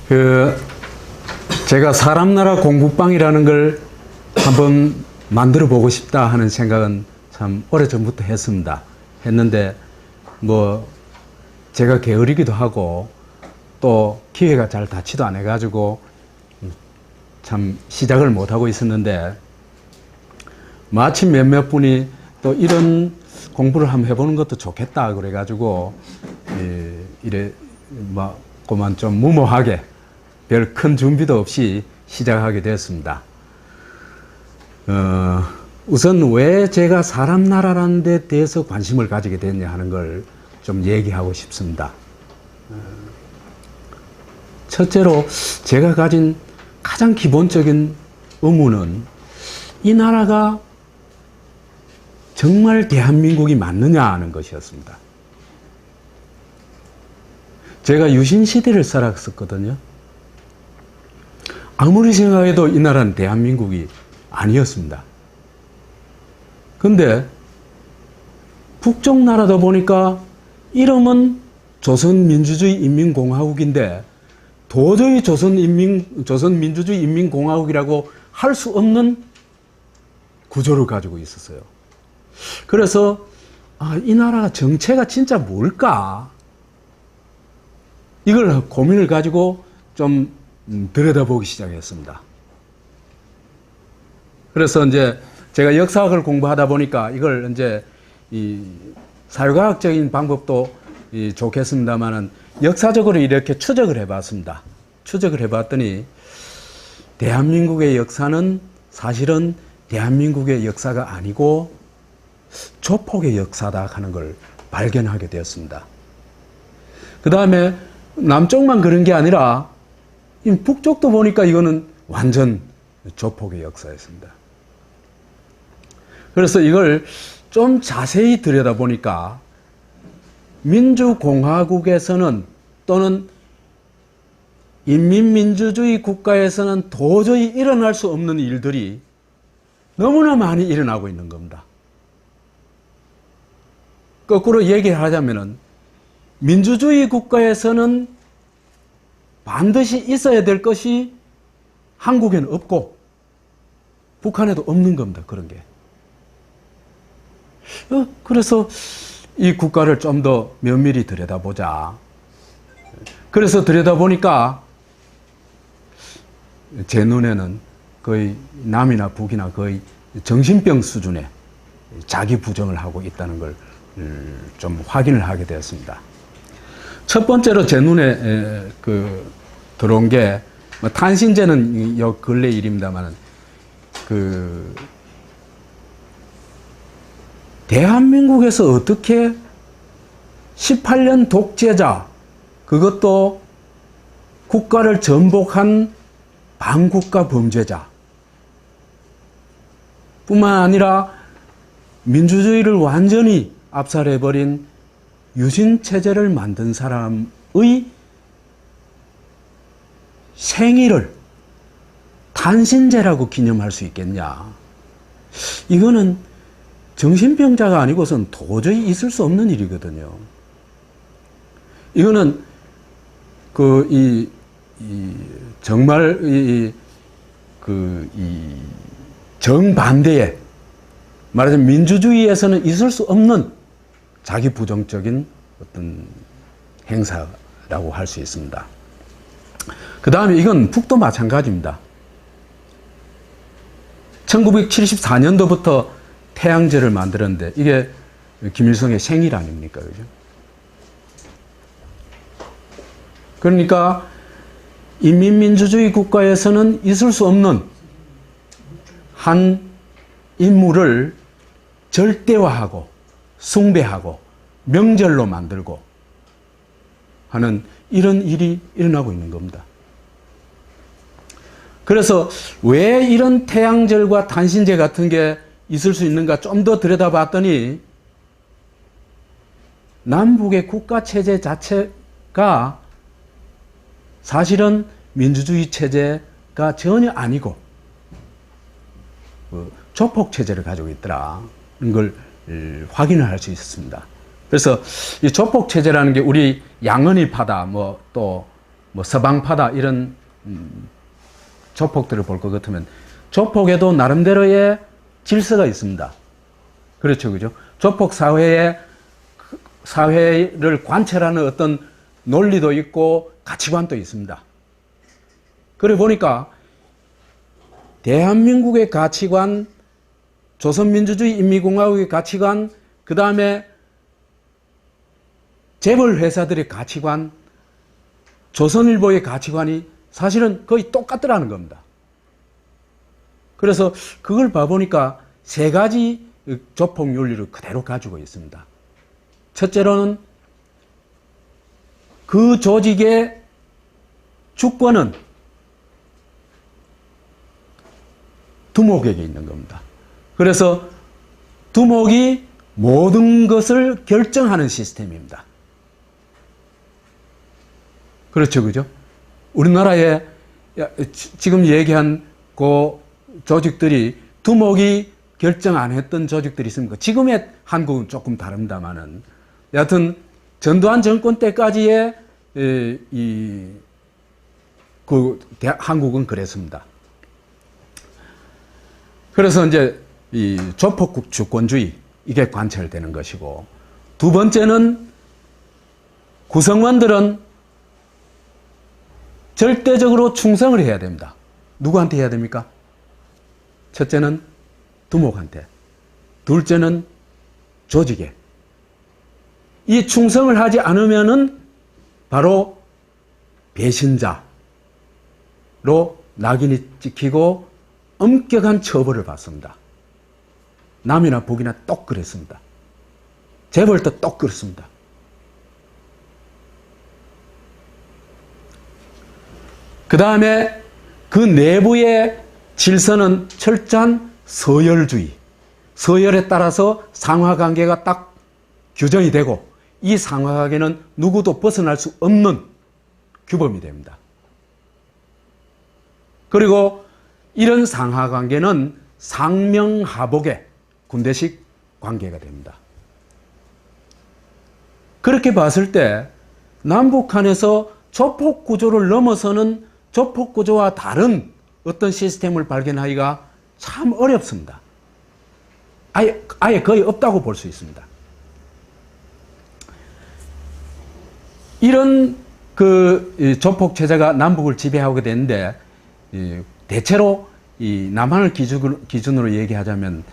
그 제가 사람 나라 공부방이라는 걸 한번 만들어 보고 싶다 하는 생각은 참 오래전부터 했는데 뭐 제가 게으르기도 하고 또 기회가 잘 닿지도 않아 가지고 참 시작을 못 하고 있었는데, 마침 몇몇 분이 또 이런 공부를 한번 해보는 것도 좋겠다 그래 가지고 이래 뭐 그만 좀 무모하게 별 큰 준비도 없이 시작하게 되었습니다. 우선 왜 제가 사람 나라라는 데 대해서 관심을 가지게 됐냐 하는 걸 좀 얘기하고 싶습니다. 첫째로 제가 가진 가장 기본적인 의문은 이 나라가 정말 대한민국이 맞느냐 하는 것이었습니다. 제가 유신시대를 살았었거든요. 아무리 생각해도 이 나라는 대한민국이 아니었습니다. 근데 북쪽 나라다 보니까 이름은 조선민주주의 인민공화국인데 도저히 조선민주주의 인민공화국이라고 할 수 없는 구조를 가지고 있었어요. 그래서 이 나라 정체가 진짜 뭘까? 이걸 고민을 가지고 좀 들여다보기 시작했습니다. 그래서 이제 제가 역사학을 공부하다 보니까 이걸 이제 이 사회과학적인 방법도 좋겠습니다만은 역사적으로 이렇게 추적을 해봤습니다. 추적을 해봤더니 대한민국의 역사는 사실은 대한민국의 역사가 아니고 조폭의 역사다 하는 걸 발견하게 되었습니다. 그 다음에 남쪽만 그런 게 아니라 북쪽도 보니까 이거는 완전 조폭의 역사였습니다. 그래서 이걸 좀 자세히 들여다보니까 민주공화국에서는 또는 인민민주주의 국가에서는 도저히 일어날 수 없는 일들이 너무나 많이 일어나고 있는 겁니다. 거꾸로 얘기를 하자면은 민주주의 국가에서는 반드시 있어야 될 것이 한국에는 없고 북한에도 없는 겁니다. 그런 게. 그래서 이 국가를 좀 더 면밀히 들여다보자. 그래서 들여다보니까 제 눈에는 거의 남이나 북이나 거의 정신병 수준의 자기 부정을 하고 있다는 걸 좀 확인을 하게 되었습니다. 첫 번째로 제 눈에 들어온 게 탄신제는 요 근래 일입니다만은 대한민국에서 어떻게 18년 독재자, 그것도 국가를 전복한 반국가 범죄자 뿐만 아니라 민주주의를 완전히 압살해버린 유신체제를 만든 사람의 생일을 탄신제라고 기념할 수 있겠냐. 이거는 정신병자가 아니고선 도저히 있을 수 없는 일이거든요. 이거는 정말 정반대의, 말하자면 민주주의에서는 있을 수 없는 자기 부정적인 어떤 행사라고 할 수 있습니다. 그 다음에 이건 북도 마찬가지입니다. 1974년도부터 태양제를 만들었는데 이게 김일성의 생일 아닙니까? 그죠? 그러니까 인민민주주의 국가에서는 있을 수 없는 한 인물을 절대화하고 숭배하고 명절로 만들고 하는 이런 일이 일어나고 있는 겁니다. 그래서 왜 이런 태양절과 탄신제 같은 게 있을 수 있는가 좀 더 들여다봤더니 남북의 국가체제 자체가 사실은 민주주의 체제가 전혀 아니고 조폭체제를 가지고 있더라. 이걸 확인을 할 수 있었습니다. 그래서 이 조폭체제라는 게 우리 양언이파다, 뭐 또 뭐 서방파다 이런 조폭들을 볼 것 같으면 조폭에도 나름대로의 질서가 있습니다. 그렇죠, 그죠? 조폭 사회를 관찰하는 어떤 논리도 있고 가치관도 있습니다. 그래 보니까 대한민국의 가치관, 조선민주주의 인민공화국의 가치관, 그 다음에 재벌 회사들의 가치관, 조선일보의 가치관이 사실은 거의 똑같더라는 겁니다. 그래서 그걸 봐보니까 세 가지 조폭 윤리를 그대로 가지고 있습니다. 첫째로는 그 조직의 주권은 두목에게 있는 겁니다. 그래서 두목이 모든 것을 결정하는 시스템입니다. 그렇죠, 그죠? 우리나라에 지금 얘기한 그 조직들이 두목이 결정 안 했던 조직들이 있습니까? 지금의 한국은 조금 다릅니다만은 여하튼 전두환 정권 때까지의 한국은 그랬습니다. 그래서 이제 이 조폭 주권주의 이게 관철되는 것이고, 두 번째는 구성원들은 절대적으로 충성을 해야 됩니다. 누구한테 해야 됩니까? 첫째는 두목한테, 둘째는 조직에. 이 충성을 하지 않으면은 바로 배신자로 낙인이 찍히고 엄격한 처벌을 받습니다. 남이나 북이나 똑 그랬습니다. 재벌도 똑 그렇습니다. 그 다음에 그 내부의 질서는 철저한 서열주의. 서열에 따라서 상하관계가 딱 규정이 되고, 이 상하관계는 누구도 벗어날 수 없는 규범이 됩니다. 그리고 이런 상하관계는 상명하복의 군대식 관계가 됩니다. 그렇게 봤을 때 남북한에서 조폭 구조를 넘어서는 조폭 구조와 다른 어떤 시스템을 발견하기가 참 어렵습니다. 아예 거의 없다고 볼 수 있습니다. 이런 조폭 체제가 남북을 지배하게 되는데, 대체로 이 남한을 기준으로 얘기하자면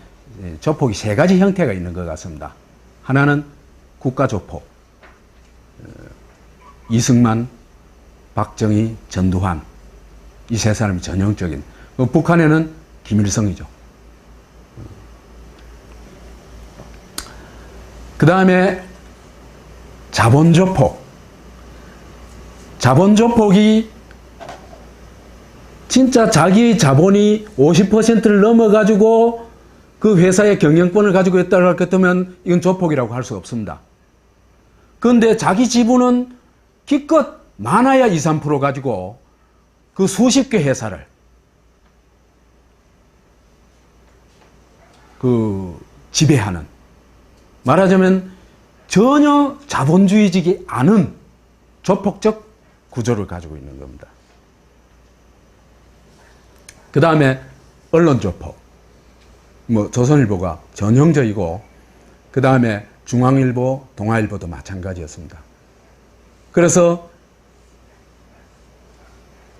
조폭이 세 가지 형태가 있는 것 같습니다. 하나는 국가조폭, 이승만, 박정희, 전두환, 이 세 사람이 전형적인. 북한에는 김일성이죠. 그 다음에 자본조폭. 자본조폭이 진짜 자기 자본이 50%를 넘어가지고 그 회사의 경영권을 가지고 있다고 할 것 같으면 이건 조폭이라고 할 수 없습니다. 그런데 자기 지분은 기껏 많아야 2, 3% 가지고 그 수십 개 회사를 지배하는, 말하자면 전혀 자본주의적이 않은 조폭적 구조를 가지고 있는 겁니다. 그 다음에 언론조폭. 조선일보가 전형적이고, 그 다음에 중앙일보, 동아일보도 마찬가지였습니다. 그래서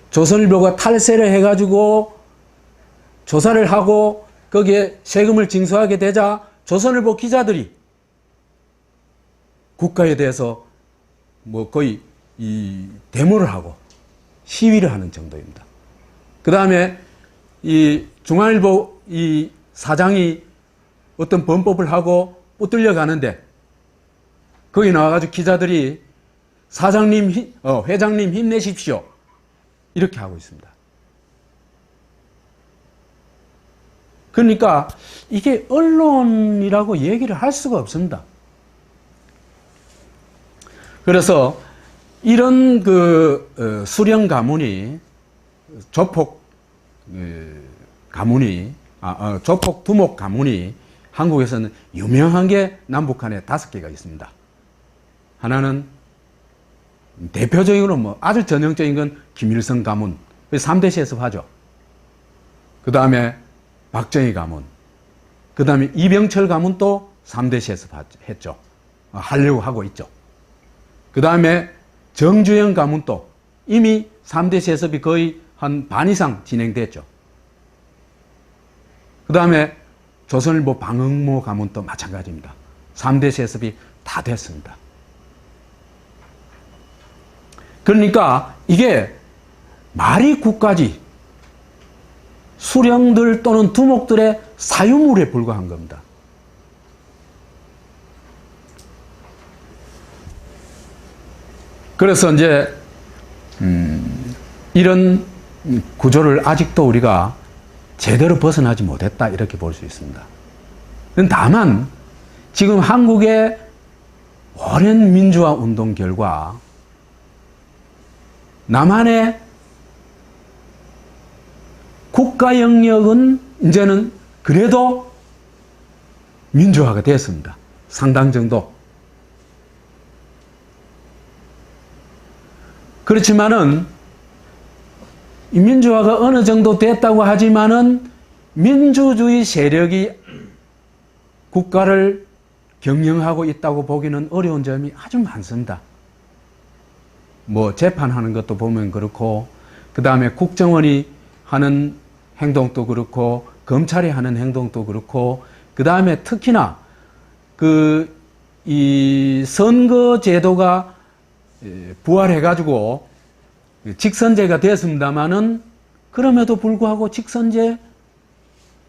조선일보가 탈세를 해가지고 조사를 하고 거기에 세금을 징수하게 되자 조선일보 기자들이 국가에 대해서 거의 데모를 하고 시위를 하는 정도입니다. 그 다음에 이 중앙일보 이 사장이 어떤 범법을 하고 붙들려 가는데 거기 나와가지고 기자들이 사장님, 회장님 힘내십시오. 이렇게 하고 있습니다. 그러니까 이게 언론이라고 얘기를 할 수가 없습니다. 그래서 이런 수령 가문이, 조폭 가문이, 조폭 두목 가문이 한국에서는 유명한 게 남북한에 5개가 있습니다. 하나는 대표적으로 뭐 아주 전형적인 건 김일성 가문, 3대 세습하죠. 그 다음에 박정희 가문, 그 다음에 이병철 가문도 3대 세습했죠. 하려고 하고 있죠. 그 다음에 정주영 가문도 이미 3대 세습이 거의 한 반 이상 진행됐죠. 그 다음에 조선일보 방응모 가문도 마찬가지입니다. 3대 세습이 다 됐습니다. 그러니까 이게 말이 국가지 수령들 또는 두목들의 사유물에 불과한 겁니다. 그래서 이제 이런 구조를 아직도 우리가 제대로 벗어나지 못했다 이렇게 볼 수 있습니다. 다만 지금 한국의 오랜 민주화 운동 결과 남한의 국가 영역은 이제는 그래도 민주화가 됐습니다. 상당 정도. 그렇지만은 이 민주화가 어느 정도 됐다고 하지만은 민주주의 세력이 국가를 경영하고 있다고 보기는 어려운 점이 아주 많습니다. 뭐 재판하는 것도 보면 그렇고, 그 다음에 국정원이 하는 행동도 그렇고, 검찰이 하는 행동도 그렇고, 그 다음에 특히나 이 선거제도가 부활해가지고 직선제가 됐습니다마는 그럼에도 불구하고 직선제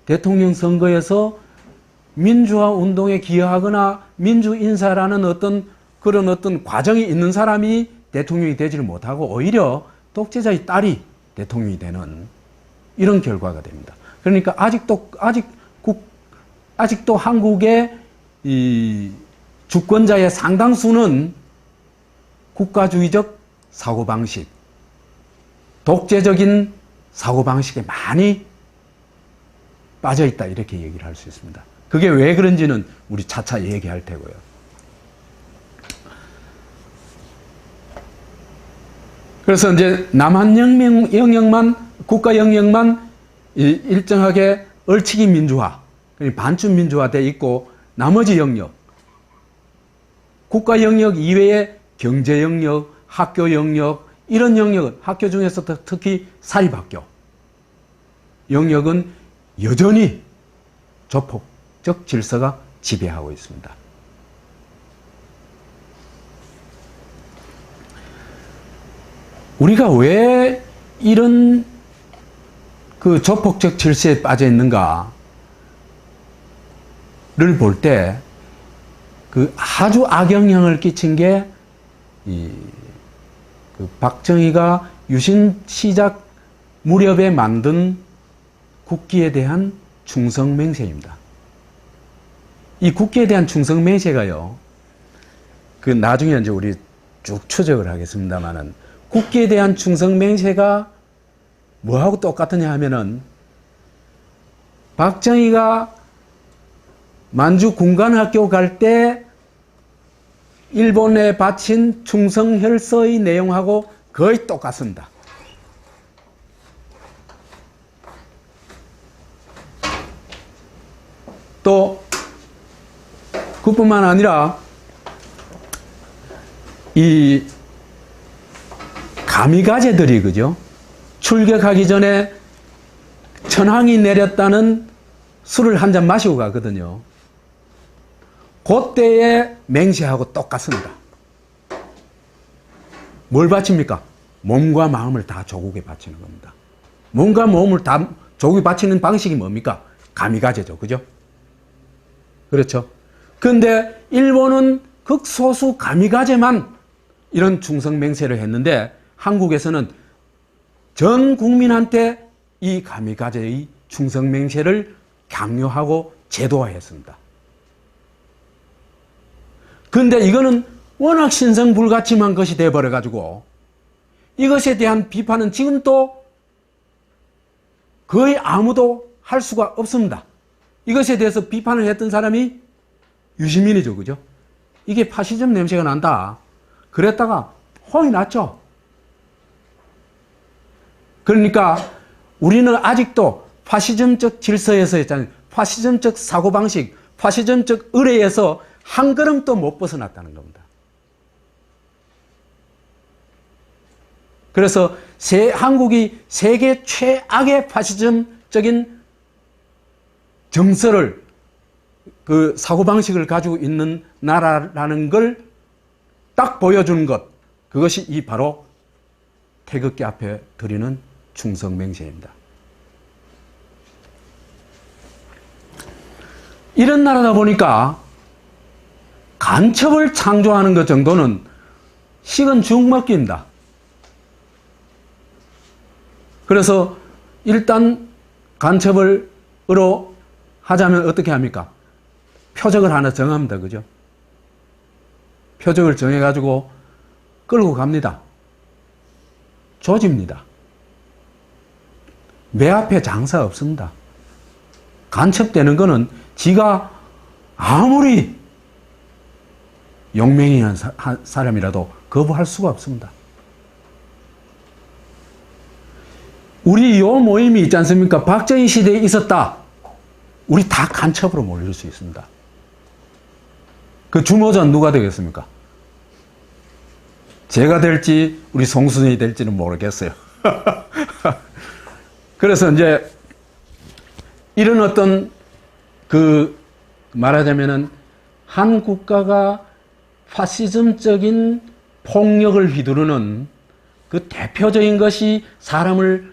대통령 선거에서 민주화 운동에 기여하거나 민주인사라는 그런 어떤 과정이 있는 사람이 대통령이 되지를 못하고 오히려 독재자의 딸이 대통령이 되는 이런 결과가 됩니다. 그러니까 아직도 한국의 이 주권자의 상당수는 국가주의적 사고방식, 독재적인 사고방식에 많이 빠져있다 이렇게 얘기를 할 수 있습니다. 그게 왜 그런지는 우리 차차 얘기할 테고요. 그래서 이제 남한 영역만, 국가 영역만 일정하게 얼치기 민주화, 반쯤 민주화되어 있고, 나머지 영역, 국가 영역 이외의 경제 영역, 학교 영역, 이런 영역은, 학교 중에서 특히 사립학교 영역은 여전히 조폭적 질서가 지배하고 있습니다. 우리가 왜 이런 조폭적 질서에 빠져 있는가를 볼 때 아주 악영향을 끼친 게 박정희가 유신 시작 무렵에 만든 국기에 대한 충성맹세입니다. 이 국기에 대한 충성맹세가요, 나중에 이제 우리 쭉 추적을 하겠습니다만은, 국기에 대한 충성맹세가 뭐하고 똑같으냐 하면은, 박정희가 만주 군관학교 갈 때 일본에 바친 충성혈서의 내용하고 거의 똑같습니다. 또 그뿐만 아니라 이 가미가제들이 그죠? 출격하기 전에 천황이 내렸다는 술을 한 잔 마시고 가거든요. 그때의 맹세하고 똑같습니다. 뭘 바칩니까? 몸과 마음을 다 조국에 바치는 겁니다. 몸과 마음을 다 조국에 바치는 방식이 뭡니까? 가미가제죠. 그죠? 그렇죠? 근데 일본은 극소수 가미가제만 이런 충성맹세를 했는데, 한국에서는 전 국민한테 이 가미가제의 충성맹세를 강요하고 제도화했습니다. 근데 이거는 워낙 신성불가침한 것이 돼버려가지고 이것에 대한 비판은 지금도 거의 아무도 할 수가 없습니다. 이것에 대해서 비판을 했던 사람이 유시민이죠. 그죠? 이게 파시즘 냄새가 난다. 그랬다가 홍이 났죠. 그러니까 우리는 아직도 파시즘적 질서에서 있잖아요. 파시즘적 사고방식, 파시즘적 의례에서 한 걸음도 못 벗어났다는 겁니다. 그래서 한국이 세계 최악의 파시즘적인 정서를, 그 사고방식을 가지고 있는 나라라는 걸 딱 보여주는 것, 그것이 이 바로 태극기 앞에 드리는 충성맹세입니다. 이런 나라다 보니까 간첩을 창조하는 것 정도는 식은 죽 먹기입니다. 그래서 일단 간첩으로 하자면 어떻게 합니까? 표적을 하나 정합니다. 그죠? 표적을 정해가지고 끌고 갑니다. 조집니다. 매 앞에 장사 없습니다. 간첩되는 거는 지가 아무리 용맹이한 사람이라도 거부할 수가 없습니다. 우리 요 모임이 있지 않습니까? 박정희 시대에 있었다. 우리 다 간첩으로 몰릴 수 있습니다. 그 주모자는 누가 되겠습니까? 제가 될지 우리 송순이 될지는 모르겠어요. 그래서 이제 이런 어떤 말하자면은 한 국가가 파시즘적인 폭력을 휘두르는 그 대표적인 것이 사람을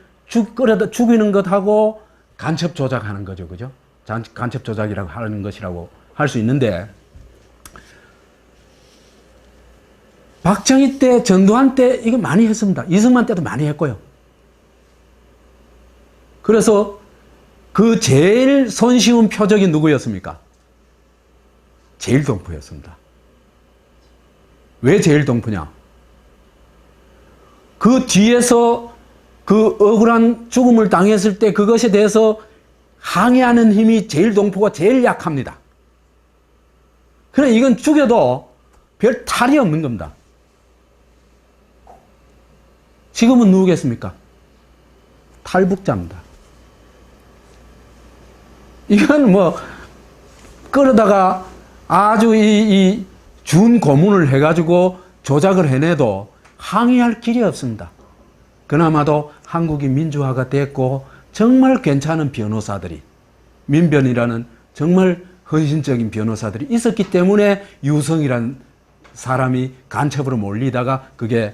끌어다 죽이는 것하고 간첩 조작하는 거죠. 그죠? 간첩 조작이라고 하는 것이라고 할 수 있는데, 박정희 때, 전두환 때 이거 많이 했습니다. 이승만 때도 많이 했고요. 그래서 그 제일 손쉬운 표적이 누구였습니까? 제일동포였습니다. 왜 제일동포냐? 그 뒤에서 그 억울한 죽음을 당했을 때 그것에 대해서 항의하는 힘이 제일동포가 제일 약합니다. 그래, 이건 죽여도 별 탈이 없는 겁니다. 지금은 누구겠습니까? 탈북자입니다. 이건 끌어다가 아주 준 고문을 해가지고 조작을 해내도 항의할 길이 없습니다. 그나마도 한국이 민주화가 됐고 정말 괜찮은 변호사들이, 민변이라는 정말 헌신적인 변호사들이 있었기 때문에 유성이라는 사람이 간첩으로 몰리다가 그게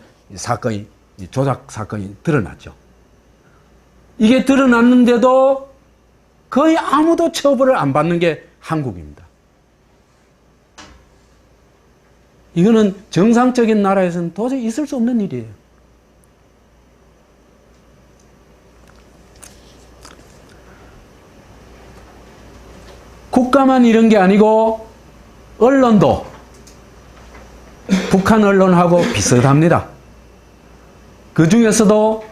조작 사건이 드러났죠. 이게 드러났는데도 거의 아무도 처벌을 안 받는 게 한국입니다. 이거는 정상적인 나라에서는 도저히 있을 수 없는 일이에요. 국가만 이런 게 아니고 언론도 북한 언론하고 비슷합니다. 그 중에서도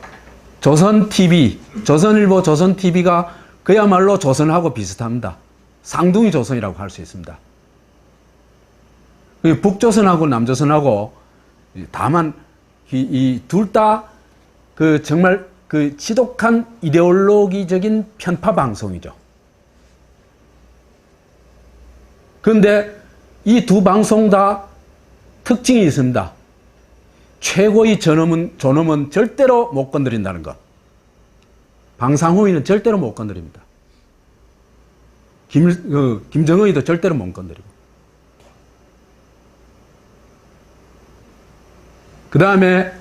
조선TV, 조선일보, 조선TV가 그야말로 조선하고 비슷합니다. 쌍둥이 조선이라고 할 수 있습니다. 북조선하고 남조선하고 다만 이 둘 다 정말 지독한 이데올로기적인 편파 방송이죠. 그런데 이 두 방송 다 특징이 있습니다. 최고의 존엄은 절대로 못 건드린다는 것. 방상호위는 절대로 못 건드립니다. 김정은이도 절대로 못 건드리고. 그 다음에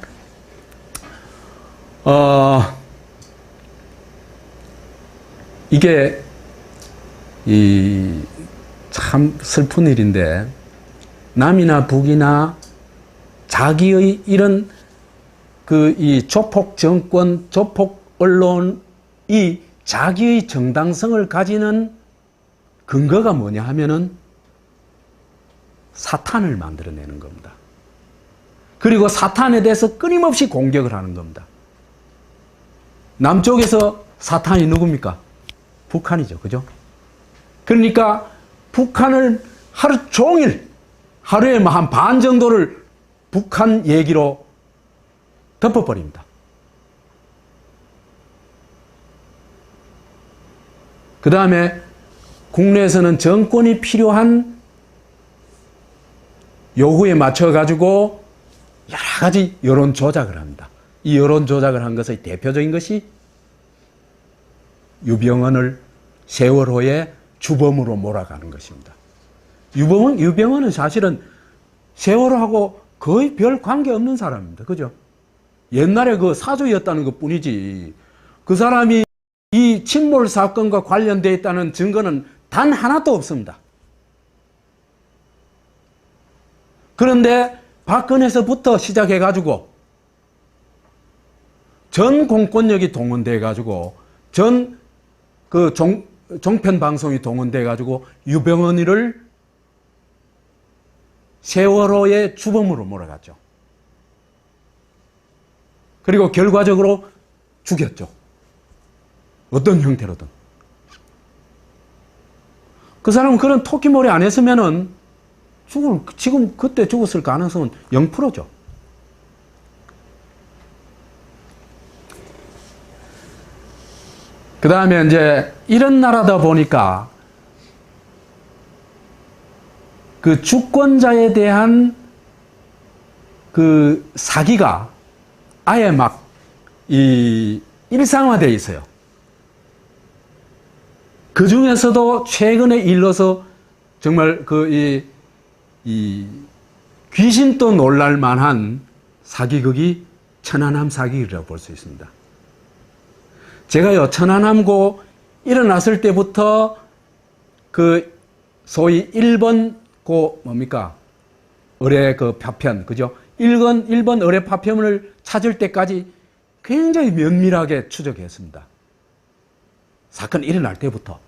이게 참 슬픈 일인데, 남이나 북이나 자기의 이런 이 조폭 정권, 조폭 언론이 자기의 정당성을 가지는 근거가 뭐냐 하면은 사탄을 만들어내는 겁니다. 그리고 사탄에 대해서 끊임없이 공격을 하는 겁니다. 남쪽에서 사탄이 누굽니까? 북한이죠. 그죠? 그러니까 북한을 하루 종일, 하루에 한 반 정도를 북한 얘기로 덮어버립니다. 그 다음에 국내에서는 정권이 필요한 요구에 맞춰가지고 여러 가지 여론 조작을 합니다. 이 여론 조작을 한 것의 대표적인 것이 유병헌을 세월호의 주범으로 몰아가는 것입니다. 유병헌은 사실은 세월호하고 거의 별 관계없는 사람입니다. 그죠? 옛날에 그 사조였다는 것 뿐이지, 그 사람이 이 침몰 사건과 관련되어 있다는 증거는 단 하나도 없습니다. 그런데 박근혜에서부터 시작해가지고 전 공권력이 동원돼가지고 전 그 종편 방송이 동원돼가지고 유병헌이를 세월호의 주범으로 몰아갔죠. 그리고 결과적으로 죽였죠. 어떤 형태로든. 그 사람은 그런 토끼몰이 안 했으면은 지금 그때 죽었을 가능성은 0%죠. 그 다음에 이제 이런 나라다 보니까 그 주권자에 대한 그 사기가 아예 막 일상화되어 있어요. 그 중에서도 최근에 일러서 정말 이 귀신도 놀랄 만한 사기극이 천안함 사기극이라고 볼 수 있습니다. 제가요, 천안함고 일어났을 때부터 그 소위 1번 의뢰 그 파편, 그죠? 1번 의뢰 파편을 찾을 때까지 굉장히 면밀하게 추적했습니다. 사건이 일어날 때부터.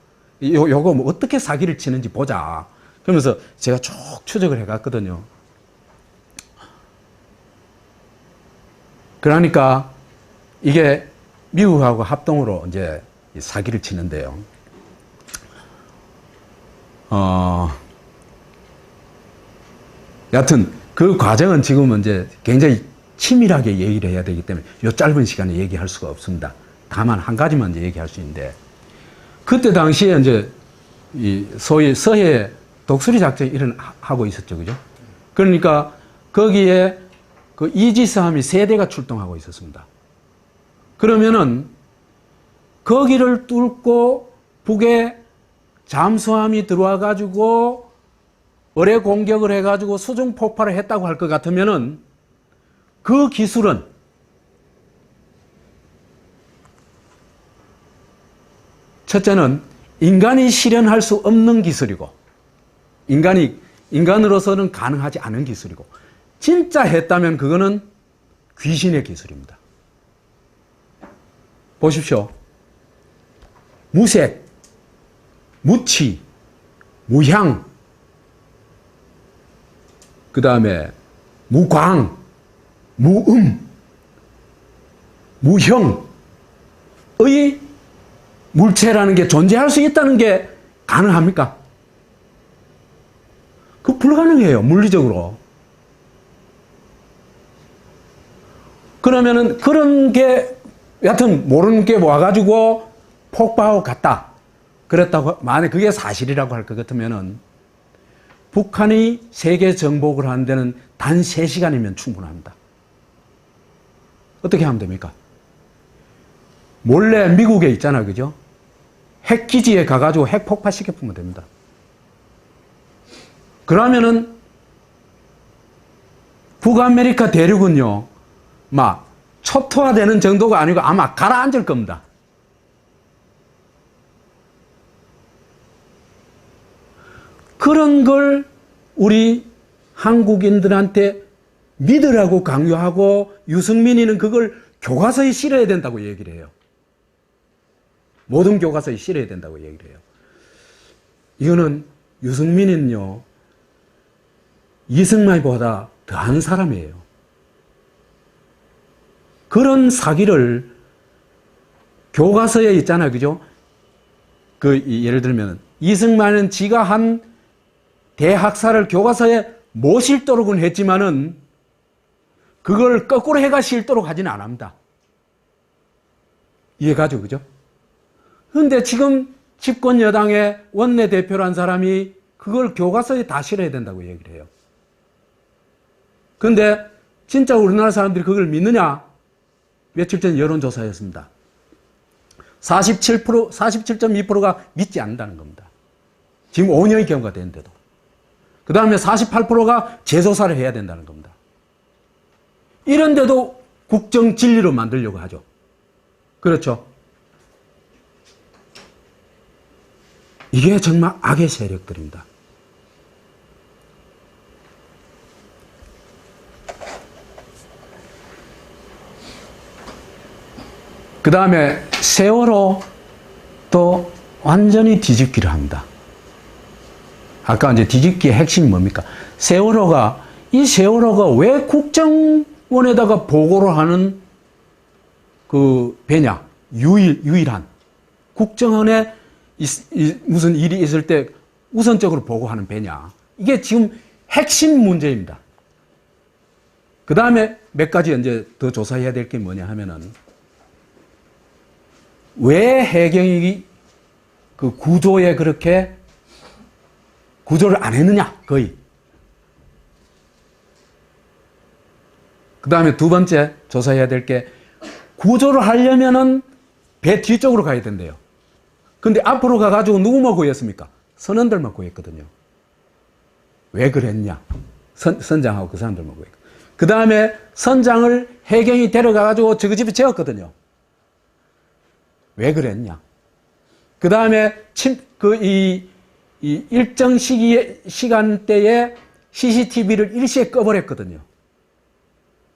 요거 뭐 어떻게 사기를 치는지 보자. 그러면서 제가 쭉 추적을 해갔거든요. 그러니까 이게 미국하고 합동으로 이제 사기를 치는데요. 여하튼 그 과정은 지금은 이제 굉장히 치밀하게 얘기를 해야 되기 때문에 이 짧은 시간에 얘기할 수가 없습니다. 다만 한 가지만 이제 얘기할 수 있는데, 그때 당시에 이제 이 소위 서해 독수리 작전이 일어나고 있었죠. 그죠? 그러니까 거기에 그 이지스함이 3대가 출동하고 있었습니다. 그러면은 거기를 뚫고 북에 잠수함이 들어와 가지고 어뢰 공격을 해 가지고 수중 폭발을 했다고 할 것 같으면은 그 기술은 첫째는 인간이 실현할 수 없는 기술이고, 인간으로서는 가능하지 않은 기술이고, 진짜 했다면 그거는 귀신의 기술입니다. 보십시오. 무색, 무치, 무향, 그 다음에 무광, 무음, 무형의 물체라는 게 존재할 수 있다는 게 가능합니까? 그 불가능해요, 물리적으로. 그러면은 그런 게 여하튼 모르는 게 와가지고 폭파하고 갔다. 그랬다고, 만약 그게 사실이라고 할 것 같으면은 북한이 세계 정복을 하는 데는 단 3시간이면 충분합니다. 어떻게 하면 됩니까? 몰래 미국에 있잖아, 그죠? 핵기지에 가가지고 핵 폭파시켜보면 됩니다. 그러면은 북아메리카 대륙은요, 막 초토화되는 정도가 아니고 아마 가라앉을 겁니다. 그런 걸 우리 한국인들한테 믿으라고 강요하고 유승민이는 그걸 교과서에 실어야 된다고 얘기를 해요. 모든 교과서에 실어야 된다고 얘기를 해요. 이거는 유승민은요, 이승만보다 더한 사람이에요. 그런 사기를 교과서에 있잖아요. 그죠? 예를 들면, 이승만은 지가 한 대학살을 교과서에 못 실도록은 했지만은 그걸 거꾸로 해가 싫도록 하지는 않습니다. 이해가죠, 그죠? 그런데 지금 집권 여당의 원내대표란 사람이 그걸 교과서에 다 실어야 된다고 얘기를 해요. 그런데 진짜 우리나라 사람들이 그걸 믿느냐? 며칠 전 여론조사였습니다. 47.2%가 믿지 않는다는 겁니다. 지금 5년의 경과가 됐는데도. 그 다음에 48%가 재조사를 해야 된다는 겁니다. 이런데도 국정 진리로 만들려고 하죠. 그렇죠? 이게 정말 악의 세력들입니다. 그 다음에 세월호 또 완전히 뒤집기를 합니다. 아까 이제 뒤집기의 핵심이 뭡니까? 이 세월호가 왜 국정원에다가 보고를 하는 그 배냐? 유일한. 국정원에 무슨 일이 있을 때 우선적으로 보고하는 배냐? 이게 지금 핵심 문제입니다. 그 다음에 몇 가지 이제 더 조사해야 될 게 뭐냐 하면은 왜 해경이 그 구조에 그렇게 구조를 안 했느냐, 거의. 그 다음에 두 번째 조사해야 될 게 구조를 하려면은 배 뒤쪽으로 가야 된대요. 근데 앞으로 가가지고 누구만 구했습니까? 선원들만 구했거든요. 왜 그랬냐? 선장하고 그 사람들만 구했고. 그 다음에 선장을 해경이 데려가가지고 저그 집에 재웠거든요. 왜 그랬냐? 그 다음에 이 일정 시간대에 CCTV를 일시에 꺼버렸거든요.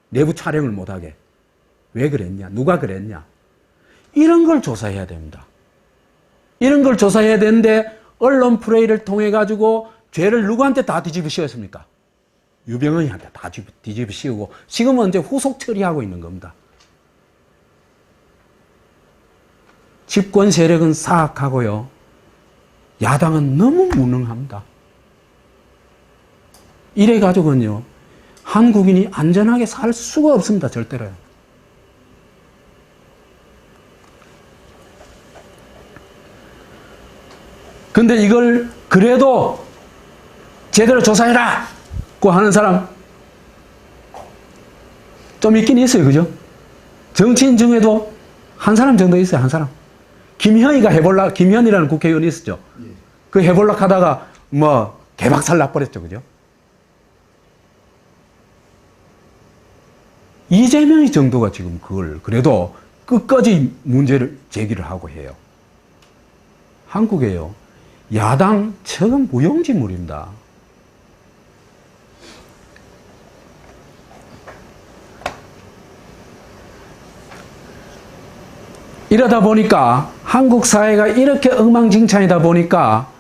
내부 촬영을 못하게. 왜 그랬냐? 누가 그랬냐? 이런 걸 조사해야 됩니다. 이런 걸 조사해야 되는데 언론 플레이를 통해 가지고 죄를 누구한테 다 뒤집어 씌웠습니까? 유병헌이한테 다 뒤집어 씌우고 지금은 이제 후속 처리하고 있는 겁니다. 집권 세력은 사악하고요. 야당은 너무 무능합니다. 이래 가지고는요. 한국인이 안전하게 살 수가 없습니다. 절대로요. 근데 이걸 그래도 제대로 조사해라! 고 하는 사람 좀 있긴 있어요. 그죠? 정치인 중에도 한 사람 정도 있어요. 한 사람. 김현이라는 국회의원이 있었죠. 그 해볼락 하다가 뭐 개박살 나버렸죠. 그죠? 이재명이 정도가 지금 그걸 그래도 끝까지 문제를 제기를 하고 해요. 한국에요. 야당 저건 무용지물입니다. 이러다 보니까 한국 사회가 이렇게 엉망진창이다 보니까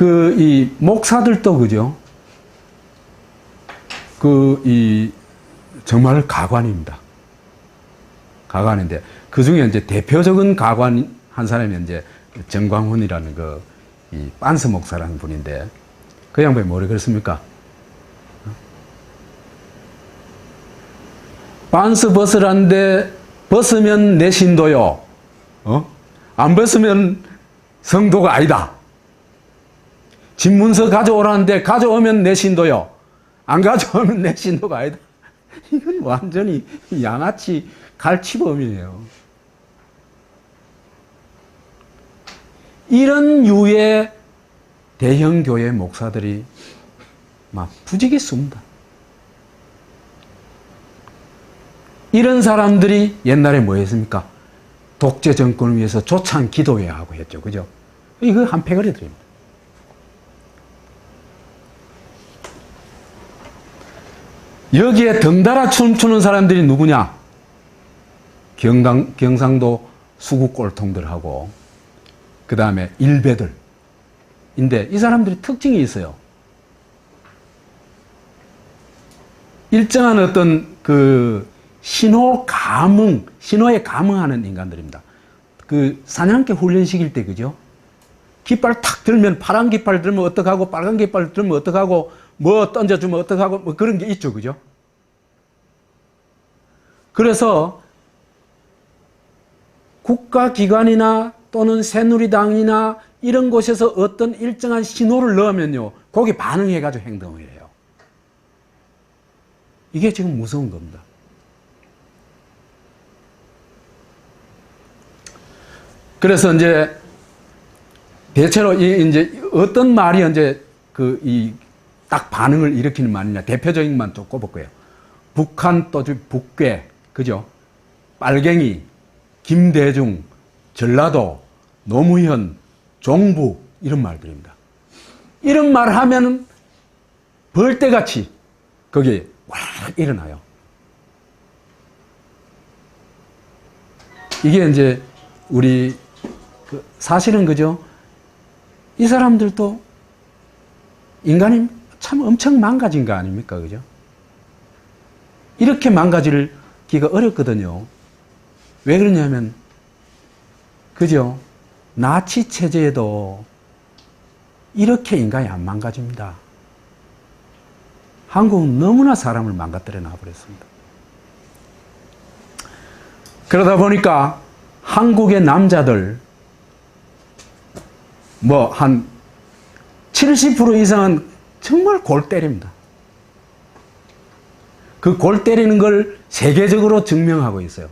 이 목사들도 그죠? 정말 가관입니다. 가관인데 그 중에 이제 대표적인 가관 한 사람이 이제 정광훈이라는 이 빤스 목사라는 분인데 그 양반이 뭐라 그랬습니까? 빤스 벗으란데 벗으면 내 신도요. 안 벗으면 성도가 아니다. 집문서 가져오라는데 가져오면 내 신도요. 안 가져오면 내 신도가 아니다. 이건 완전히 양아치 갈치범이에요. 이런 유의 대형 교회 목사들이 막 부지기수입니다. 이런 사람들이 옛날에 뭐 했습니까? 독재 정권을 위해서 조찬 기도해야 하고 했죠. 그죠? 이거 한 패거리 드립니다. 여기에 덩달아 춤추는 사람들이 누구냐? 경상도 수구 꼴통들하고 그 다음에 일베들인데 이 사람들이 특징이 있어요. 일정한 어떤 신호에 감응하는 인간들입니다. 사냥개 훈련시킬 때, 그죠? 깃발 탁 들면, 파란 깃발 들면 어떡하고, 빨간 깃발 들면 어떡하고, 뭐 던져주면 어떡하고 뭐 그런 게 있죠. 그죠? 그래서 국가기관이나 또는 새누리당이나 이런 곳에서 어떤 일정한 신호를 넣으면요, 거기 반응해가지고 행동을 해요. 이게 지금 무서운 겁니다. 그래서 이제 대체로 이제 어떤 말이 이제 딱 반응을 일으키는 말이냐, 대표적인 만 좀 꼽을 거예요. 북한 또주 북괴, 그죠? 빨갱이, 김대중, 전라도, 노무현, 종북 이런 말들입니다. 이런 말 하면은 벌떼같이 거기에 와 일어나요. 이게 이제 우리 사실은 그죠? 이 사람들도 인간이 참 엄청 망가진 거 아닙니까? 그죠? 이렇게 망가지기가 어렵거든요. 왜 그러냐면, 그죠? 나치 체제에도 이렇게 인간이 안 망가집니다. 한국은 너무나 사람을 망가뜨려 놔버렸습니다. 그러다 보니까 한국의 남자들, 뭐, 한 70% 이상은 정말 골 때립니다. 그 골 때리는 걸 세계적으로 증명하고 있어요.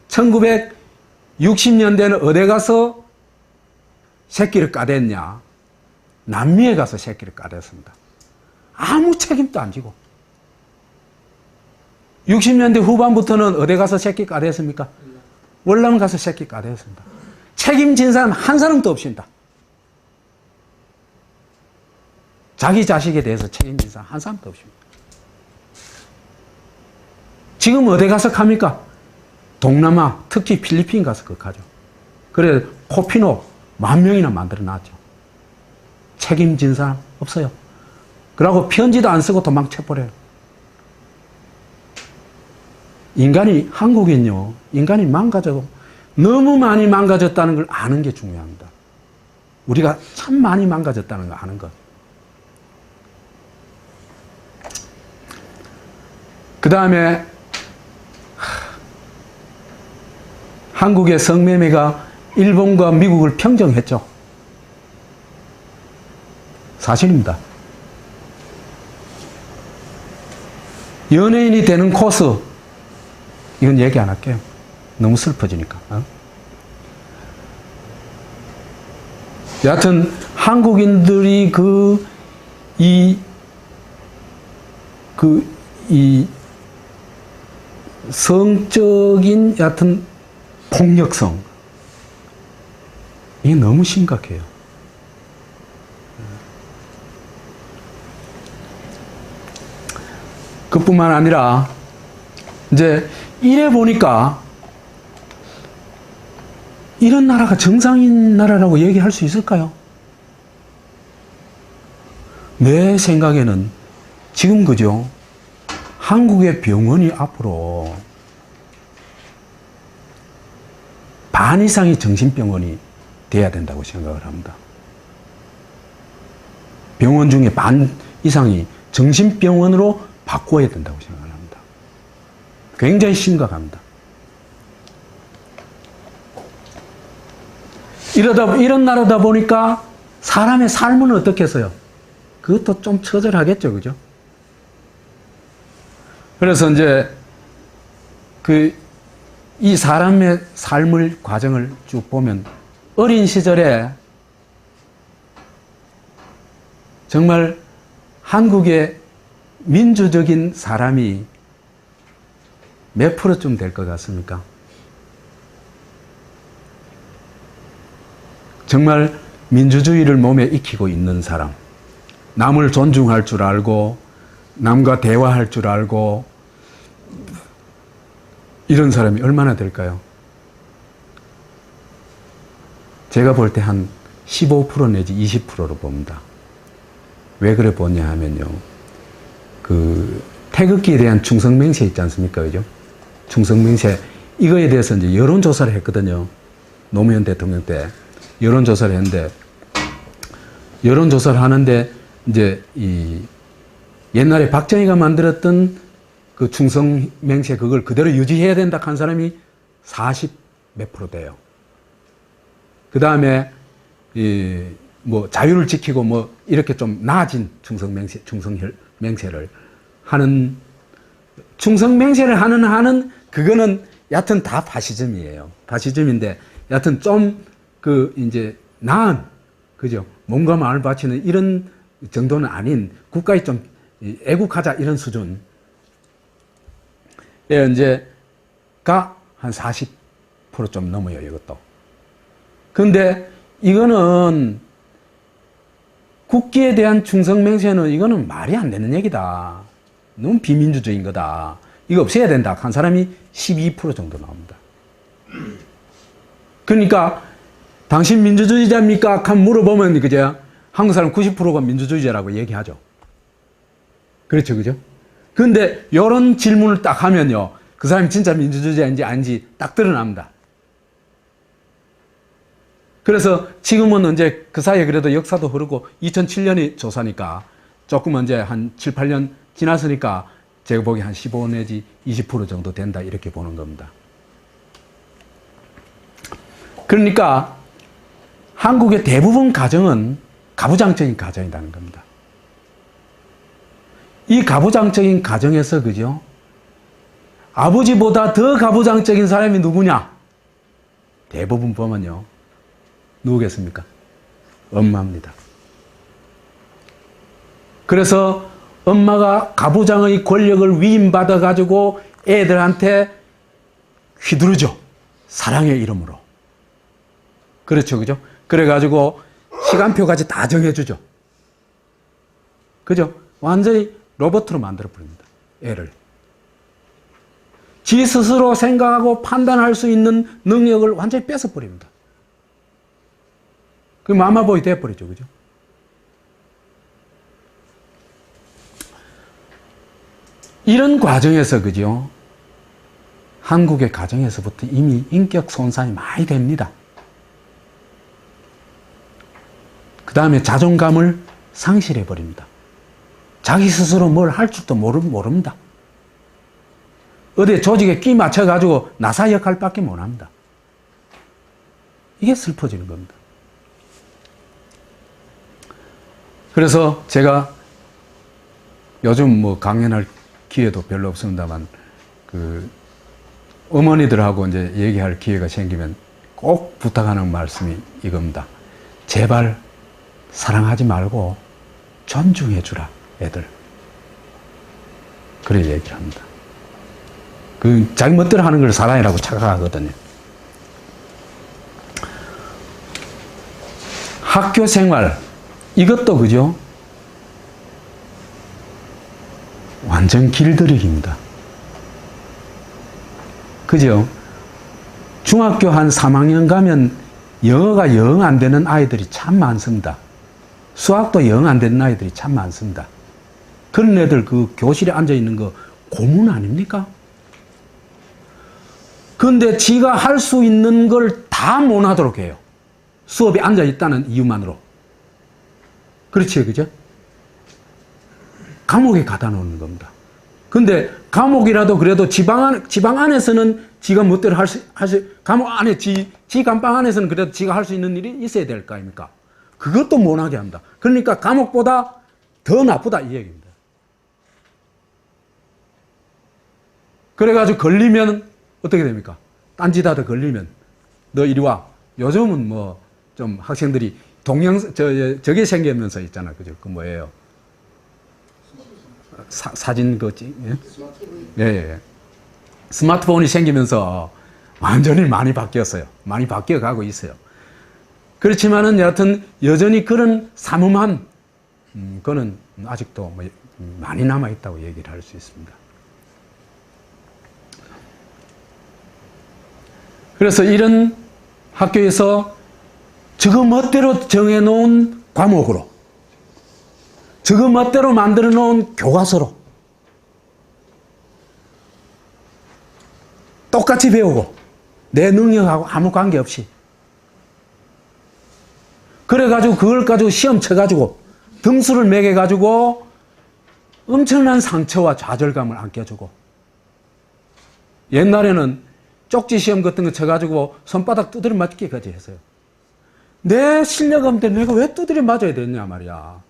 1960년대는 어디 가서 새끼를 까댔냐? 남미에 가서 새끼를 까댔습니다. 아무 책임도 안 지고. 60년대 후반부터는 어디 가서 새끼 까댔습니까? 월남 가서 새끼 까댔습니다. 책임진 사람 한 사람도 없습니다. 자기 자식에 대해서 책임진 사람 한 사람도 없습니다. 지금 어디 가서 갑니까? 동남아, 특히 필리핀 가서 그거 가죠. 그래, 코피노 10,000명이나 만들어 놨죠. 책임진 사람 없어요. 그러고 편지도 안 쓰고 도망쳐버려요. 한국인요, 인간이 망가져, 너무 많이 망가졌다는 걸 아는 게 중요합니다. 우리가 참 많이 망가졌다는 걸 아는 것. 그 다음에, 한국의 성매매가 일본과 미국을 평정했죠. 사실입니다. 연예인이 되는 코스, 이건 얘기 안 할게요. 너무 슬퍼지니까. 여하튼, 한국인들이 성적인, 여하튼, 폭력성. 이게 너무 심각해요. 그뿐만 아니라, 이제, 이래 보니까, 이런 나라가 정상인 나라라고 얘기할 수 있을까요? 내 생각에는, 지금 그죠? 한국의 병원이 앞으로, 반 이상이 정신병원이 돼야 된다고 생각을 합니다. 병원 중에 반 이상이 정신병원으로 바꿔야 된다고 생각을 합니다. 굉장히 심각합니다. 이런 나라다 보니까 사람의 삶은 어떻겠어요? 그것도 좀 처절하겠죠, 그죠? 그래서 이제 이 사람의 삶의 과정을 쭉 보면 어린 시절에 정말 한국의 민주적인 사람이 몇 프로쯤 될 것 같습니까? 정말 민주주의를 몸에 익히고 있는 사람, 남을 존중할 줄 알고 남과 대화할 줄 알고 이런 사람이 얼마나 될까요? 제가 볼 때 한 15% 내지 20%로 봅니다. 왜 그래 보냐 하면요. 태극기에 대한 충성맹세 있지 않습니까? 그죠? 충성맹세. 이거에 대해서 이제 여론조사를 했거든요. 노무현 대통령 때. 여론조사를 했는데, 여론조사를 하는데, 이제 옛날에 박정희가 만들었던 그 충성맹세 그걸 그대로 유지해야 된다 한 사람이 40 몇 프로 돼요. 그 다음에 뭐 자유를 지키고 뭐 이렇게 좀 나아진 충성맹세를 하는 충성맹세를 하는 한은 그거는 여하튼 다 파시즘이에요. 파시즘인데 여하튼 좀 그 이제 나은 그죠? 몸과 마음을 바치는 이런 정도는 아닌 국가에 좀 애국하자 이런 수준. 예, 이제가 한 40% 좀 넘어요, 이것도. 근데 이거는 국기에 대한 충성맹세는 이거는 말이 안 되는 얘기다. 너무 비민주적인 거다. 이거 없애야 된다. 한 사람이 12% 정도 나옵니다. 그러니까 당신 민주주의자입니까? 한 물어보면 그죠? 한국 사람 90%가 민주주의자라고 얘기하죠. 그렇죠, 그죠? 근데 이런 질문을 딱 하면요, 그 사람이 진짜 민주주의자인지 아닌지 딱 드러납니다. 그래서 지금은 이제 그 사이에 그래도 역사도 흐르고 2007년이 조사니까 조금 이제 한 7, 8년 지났으니까 제가 보기에 한 15 내지 20% 정도 된다 이렇게 보는 겁니다. 그러니까 한국의 대부분 가정은 가부장적인 가정이라는 겁니다. 이 가부장적인 가정에서 그죠? 아버지보다 더 가부장적인 사람이 누구냐? 대부분 보면요. 누구겠습니까? 엄마입니다. 그래서 엄마가 가부장의 권력을 위임받아 가지고 애들한테 휘두르죠. 사랑의 이름으로. 그렇죠, 그죠? 그래가지고 시간표까지 다 정해주죠. 그죠? 완전히 로봇으로 만들어버립니다. 애를. 지 스스로 생각하고 판단할 수 있는 능력을 완전히 뺏어버립니다. 그 마마보이 돼버리죠. 그죠? 이런 과정에서, 그죠? 한국의 가정에서부터 이미 인격 손상이 많이 됩니다. 그 다음에 자존감을 상실해버립니다. 자기 스스로 뭘 할 줄도 모릅니다. 어디 조직에 끼 맞춰가지고 나사 역할밖에 못합니다. 이게 슬퍼지는 겁니다. 그래서 제가 요즘 뭐 강연할 기회도 별로 없습니다만 그 어머니들하고 이제 얘기할 기회가 생기면 꼭 부탁하는 말씀이 이겁니다. 제발 사랑하지 말고 존중해 주라, 애들. 그래 얘기를 합니다. 그 자기 멋대로 하는 걸 사랑이라고 착각하거든요. 학교 생활 이것도 그죠? 완전 길들이기입니다. 그죠? 중학교 한 3학년 가면 영어가 영 안 되는 아이들이 참 많습니다. 수학도 영 안 되는 아이들이 참 많습니다. 그런 애들 그 교실에 앉아 있는 거 고문 아닙니까? 근데 지가 할 수 있는 걸 다 못하도록 해요. 수업에 앉아 있다는 이유만으로. 그렇지, 그죠? 감옥에 가다 놓는 겁니다. 근데 감옥이라도 그래도 지방 안에서는 지가 멋대로 감옥 안에 지 감방 안에서는 그래도 지가 할 수 있는 일이 있어야 될 거 아닙니까? 그것도 못하게 합니다. 그러니까 감옥보다 더 나쁘다 이 얘기입니다. 그래가지고 걸리면 어떻게 됩니까? 딴짓하다 걸리면 너 이리 와. 요즘은 뭐 좀 학생들이 저게 생기면서 있잖아. 그죠? 그 뭐예요? 사진 거지? 예? 예, 예. 스마트폰이 생기면서 완전히 많이 바뀌었어요. 많이 바뀌어가고 있어요. 그렇지만은 여하튼 여전히 그런 삼엄한 그거는 아직도 뭐 많이 남아있다고 얘기를 할 수 있습니다. 그래서 이런 학교에서 저거 멋대로 정해놓은 과목으로 저거 멋대로 만들어 놓은 교과서로 똑같이 배우고 내 능력하고 아무 관계없이 그래가지고 그걸 가지고 시험 쳐가지고 등수를 매겨가지고 엄청난 상처와 좌절감을 안겨주고, 옛날에는 쪽지 시험 같은 거 쳐가지고 손바닥 두드려 맞기까지 했어요. 내 실력 없는데 내가 왜 두드려 맞아야 되냐 말이야.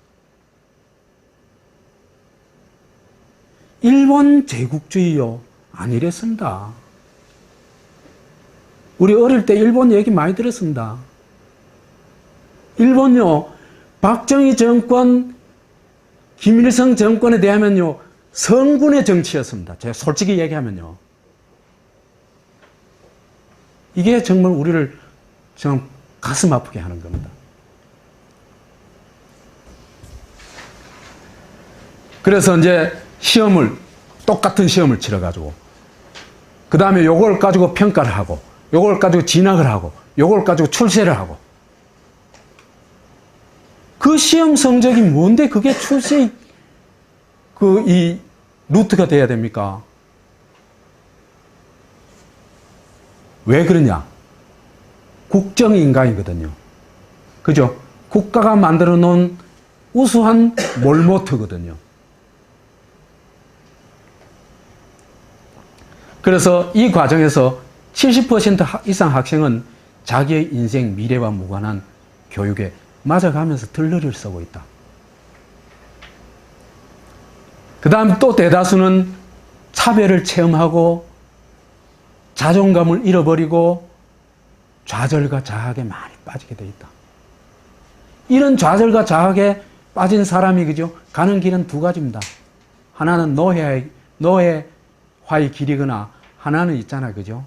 일본 제국주의요. 안 이랬습니다. 우리 어릴 때 일본 얘기 많이 들었습니다. 일본요, 박정희 정권, 김일성 정권에 대하면요, 성군의 정치였습니다. 제가 솔직히 얘기하면요. 이게 정말 우리를 좀 가슴 아프게 하는 겁니다. 그래서 이제 똑같은 시험을 치러가지고, 그 다음에 요걸 가지고 평가를 하고, 요걸 가지고 진학을 하고, 요걸 가지고 출세를 하고, 그 시험 성적이 뭔데 그게 출세의 이 루트가 돼야 됩니까? 왜 그러냐? 국정인간이거든요. 그죠? 국가가 만들어 놓은 우수한 몰모트거든요. 그래서 이 과정에서 70% 이상 학생은 자기의 인생 미래와 무관한 교육에 맞아가면서 들러리를 쓰고 있다. 그 다음 또 대다수는 차별을 체험하고 자존감을 잃어버리고 좌절과 자학에 많이 빠지게 되어 있다. 이런 좌절과 자학에 빠진 사람이 그죠? 가는 길은 두 가지입니다. 하나는 노예화의 길이거나 하나는 있잖아요. 그죠?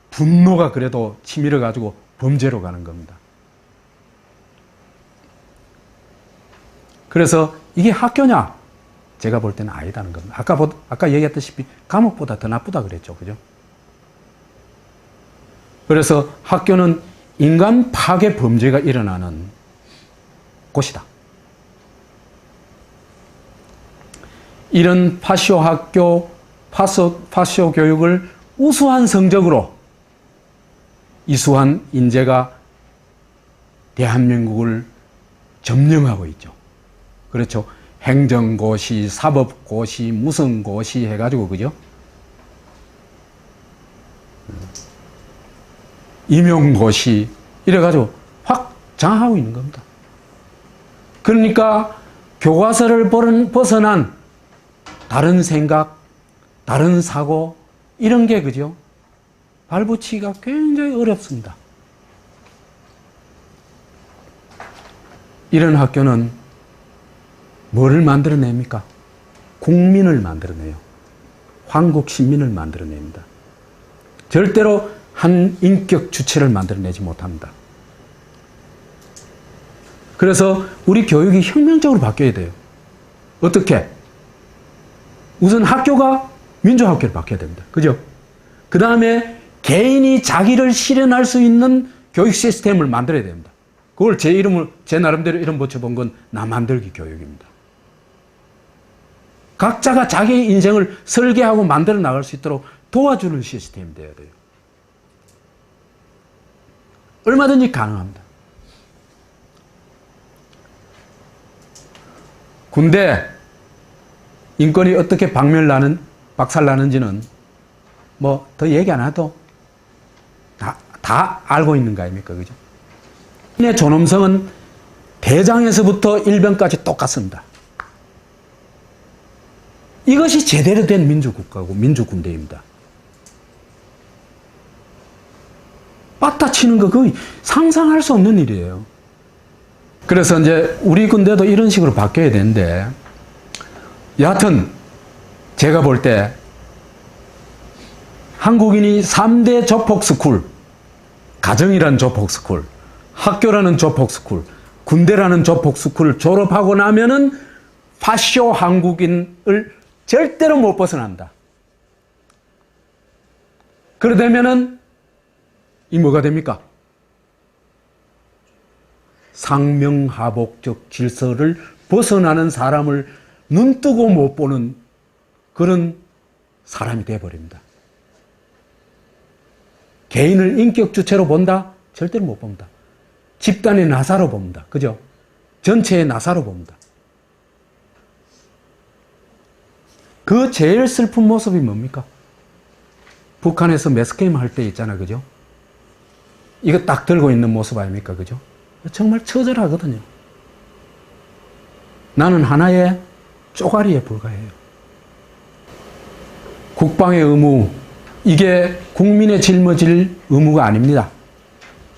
분노가 그래도 치밀어 가지고 범죄로 가는 겁니다. 그래서 이게 학교냐? 제가 볼 때는 아니다는 겁니다. 아까 얘기했다시피 감옥보다 더 나쁘다 그랬죠. 그죠? 그래서 학교는 인간 파괴 범죄가 일어나는 곳이다. 이런 파쇼 학교, 파쇼 교육을 우수한 성적으로 이수한 인재가 대한민국을 점령하고 있죠. 그렇죠. 행정고시, 사법고시, 무슨 고시 해가지고, 그죠? 임용고시, 이래가지고 확 장악하고 있는 겁니다. 그러니까 교과서를 벗어난 다른 생각, 다른 사고, 이런 게, 그죠? 발붙이기가 굉장히 어렵습니다. 이런 학교는 뭐를 만들어냅니까? 국민을 만들어내요. 황국 신민을 만들어냅니다. 절대로 한 인격 주체를 만들어내지 못합니다. 그래서 우리 교육이 혁명적으로 바뀌어야 돼요. 어떻게? 우선 학교가 민주학교로 바뀌어야 됩니다. 그죠? 그 다음에 개인이 자기를 실현할 수 있는 교육 시스템을 만들어야 됩니다. 그걸 제 나름대로 이름 붙여본 건 나 만들기 교육입니다. 각자가 자기의 인생을 설계하고 만들어 나갈 수 있도록 도와주는 시스템이 되어야 돼요. 얼마든지 가능합니다. 군대 인권이 어떻게 박살나는지는 뭐 더 얘기 안 해도 다 알고 있는 거 아닙니까? 그죠? 인의 존엄성은 대장에서부터 일병까지 똑같습니다. 이것이 제대로 된 민주국가고 민주군대입니다. 빠따치는 거 거의 상상할 수 없는 일이에요. 그래서 이제 우리 군대도 이런 식으로 바뀌어야 되는데, 여하튼 제가 볼 때 한국인이 3대 조폭스쿨, 가정이라는 조폭스쿨, 학교라는 조폭스쿨, 군대라는 조폭스쿨을 졸업하고 나면은 파쇼 한국인을 절대로 못 벗어난다. 그러다면은 이 뭐가 됩니까? 상명하복적 질서를 벗어나는 사람을 눈뜨고 못 보는 그런 사람이 되어버립니다. 개인을 인격 주체로 본다? 절대로 못 봅니다. 집단의 나사로 봅니다. 그죠? 전체의 나사로 봅니다. 그 제일 슬픈 모습이 뭡니까? 북한에서 매스게임 할 때 있잖아, 그죠? 이거 딱 들고 있는 모습 아닙니까, 그죠? 정말 처절하거든요. 나는 하나의 쪼가리에 불과해요. 국방의 의무, 이게 국민의 짊어질 의무가 아닙니다.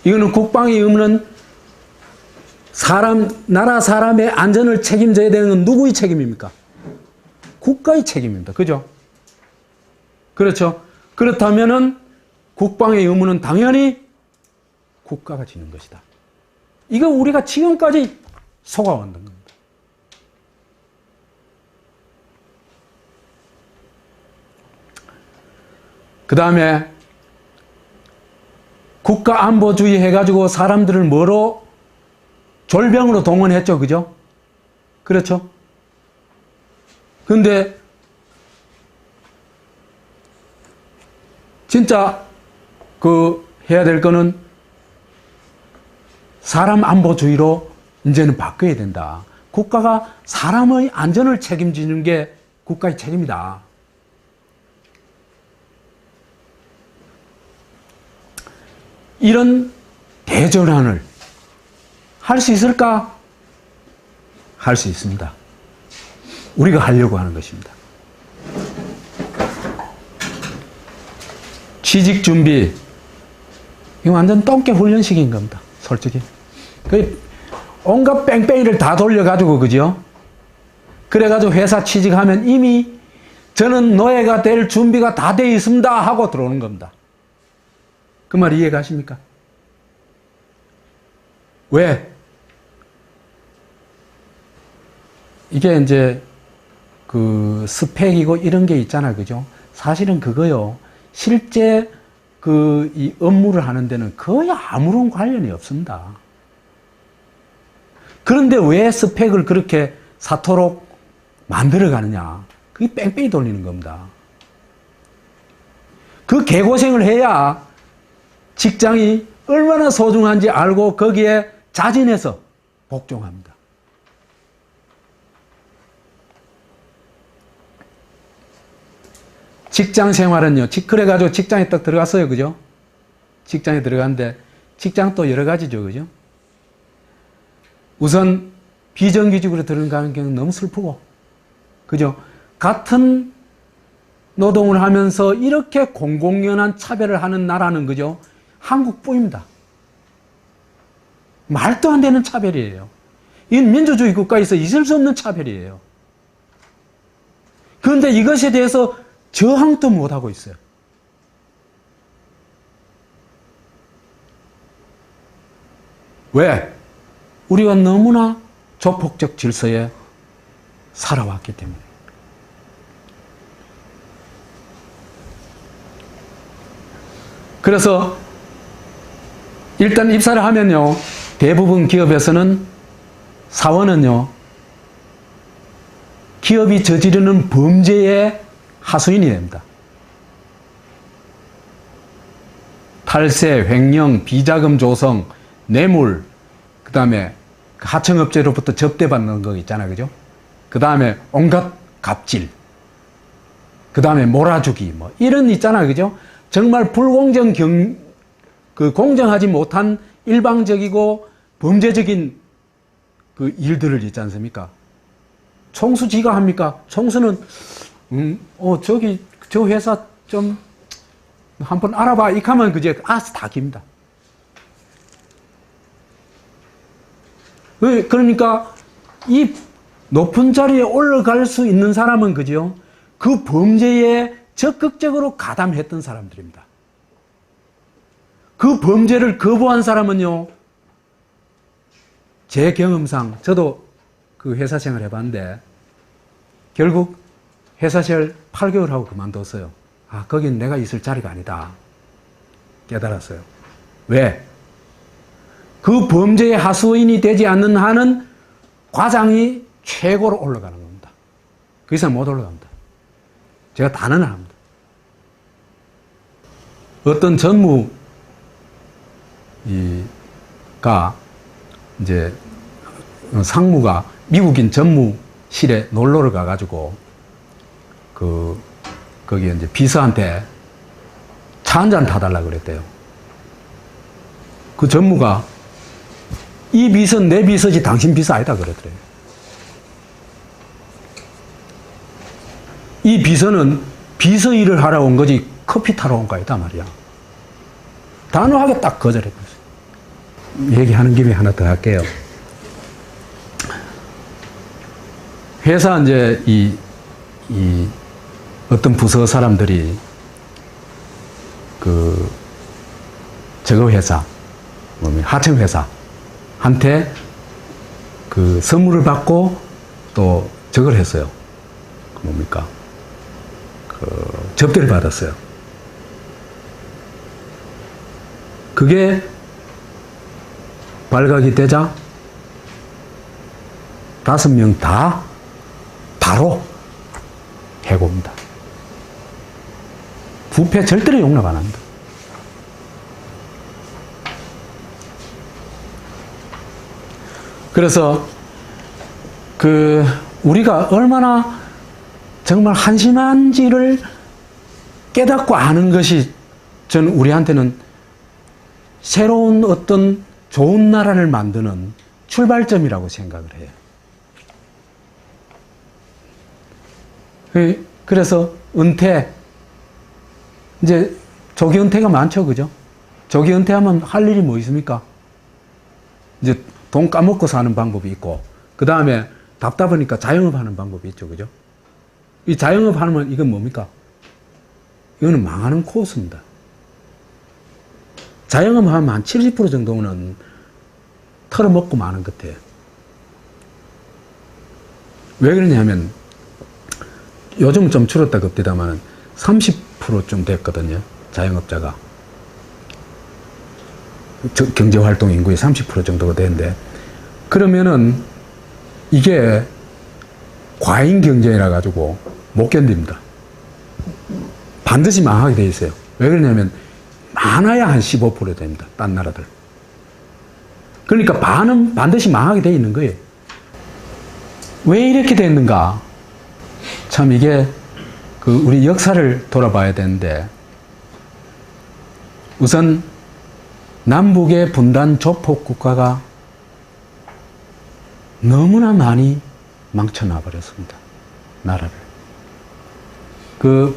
이거는 국방의 의무는 나라 사람의 안전을 책임져야 되는 건 누구의 책임입니까? 국가의 책임입니다. 그죠? 그렇죠? 그렇다면은 국방의 의무는 당연히 국가가 지는 것이다. 이거 우리가 지금까지 속아왔는 겁니다. 그 다음에 국가안보주의 해가지고 사람들을 뭐로? 졸병으로 동원했죠. 그죠? 그렇죠? 근데 진짜 해야 될 거는 사람 안보주의로 이제는 바뀌어야 된다. 국가가 사람의 안전을 책임지는 게 국가의 책임이다. 이런 대전환을 할 수 있을까? 할 수 있습니다. 우리가 하려고 하는 것입니다. 취직 준비, 이거 완전 똥개 훈련식인 겁니다. 솔직히. 온갖 뺑뺑이를 다 돌려가지고, 그죠? 그래가지고 회사 취직하면 이미 저는 노예가 될 준비가 다 되어 있습니다 하고 들어오는 겁니다. 그 말 이해 가십니까? 왜? 이게 이제 스펙이고 이런 게 있잖아, 그죠? 사실은 그거요. 실제 이 업무를 하는 데는 거의 아무런 관련이 없습니다. 그런데 왜 스펙을 그렇게 사토록 만들어 가느냐? 그게 뺑뺑이 돌리는 겁니다. 그 개고생을 해야 직장이 얼마나 소중한지 알고 거기에 자진해서 복종합니다. 직장 생활은요, 그래가지고 직장에 딱 들어갔어요. 그죠? 직장에 들어갔는데, 직장 또 여러 가지죠. 그죠? 우선, 비정규직으로 들어가는 경우는 너무 슬프고, 그죠? 같은 노동을 하면서 이렇게 공공연한 차별을 하는 나라는, 그죠? 한국뿐입니다. 말도 안 되는 차별이에요. 이건 민주주의 국가에서 있을 수 없는 차별이에요. 그런데 이것에 대해서 저항도 못하고 있어요. 왜? 우리가 너무나 조폭적 질서에 살아왔기 때문에. 그래서 일단 입사를 하면요, 대부분 기업에서는 사원은요, 기업이 저지르는 범죄의 하수인이 됩니다. 탈세, 횡령, 비자금 조성, 뇌물, 그 다음에 하청업체로부터 접대받는 거 있잖아요. 그죠? 그 다음에 온갖 갑질, 그 다음에 몰아주기, 이런 있잖아요. 그죠? 정말 공정하지 못한 일방적이고 범죄적인 일들을 있지 않습니까? 총수 지가 합니까? 총수는, 저 회사 좀 한번 알아봐. 이렇게 하면 다 깁니다. 그러니까 이 높은 자리에 올라갈 수 있는 사람은, 그죠? 그 범죄에 적극적으로 가담했던 사람들입니다. 그 범죄를 거부한 사람은요, 제 경험상, 저도 그 회사 생활 해봤는데, 결국 회사 생활 8개월 하고 그만뒀어요. 거긴 내가 있을 자리가 아니다. 깨달았어요. 왜? 그 범죄의 하수인이 되지 않는 한은 과장이 최고로 올라가는 겁니다. 그 이상 못 올라갑니다. 제가 단언을 합니다. 어떤 상무가 미국인 전무실에 놀러를 가가지고 거기에 이제 비서한테 차 한 잔 타달라 그랬대요. 그 전무가 이 비서는 내 비서지 당신 비서 아니다 그러더래요. 이 비서는 비서 일을 하러 온 거지 커피 타러 온 거 아니다 말이야. 단호하게 딱 거절해버렸어요. 얘기하는 김에 하나 더 할게요. 회사 이제 이 어떤 부서 사람들이 저거 회사, 하청 회사한테 선물을 받고 또 저걸 했어요. 접대를 받았어요. 그게 발각이 되자 5명 다 바로 해고입니다. 부패 절대로 용납 안 합니다. 그래서 우리가 얼마나 정말 한심한지를 깨닫고 아는 것이 저는 우리한테는 새로운 어떤 좋은 나라를 만드는 출발점이라고 생각을 해요. 그래서 이제 조기 은퇴가 많죠, 그죠? 조기 은퇴하면 할 일이 뭐 있습니까? 이제 돈 까먹고 사는 방법이 있고, 그 다음에 답답하니까 자영업 하는 방법이 있죠, 그죠? 이 자영업 하면 이건 뭡니까? 이거는 망하는 코스입니다. 자영업 하면 한 70% 정도는 털어먹고 마는 것 같아요. 왜 그러냐면, 요즘은 좀 줄었다 급디다만 30%좀 됐거든요. 자영업자가. 경제활동 인구의 30% 정도가 되는데, 그러면은 이게 과잉 경쟁이라 가지고 못 견딥니다. 반드시 망하게 돼 있어요. 왜 그러냐면 많아야 한 15% 됩니다. 딴 나라들. 그러니까 반은 반드시 망하게 돼 있는 거예요. 왜 이렇게 됐는가? 참 이게 우리 역사를 돌아봐야 되는데, 우선 남북의 분단 조폭 국가가 너무나 많이 망쳐놔 버렸습니다. 나라를.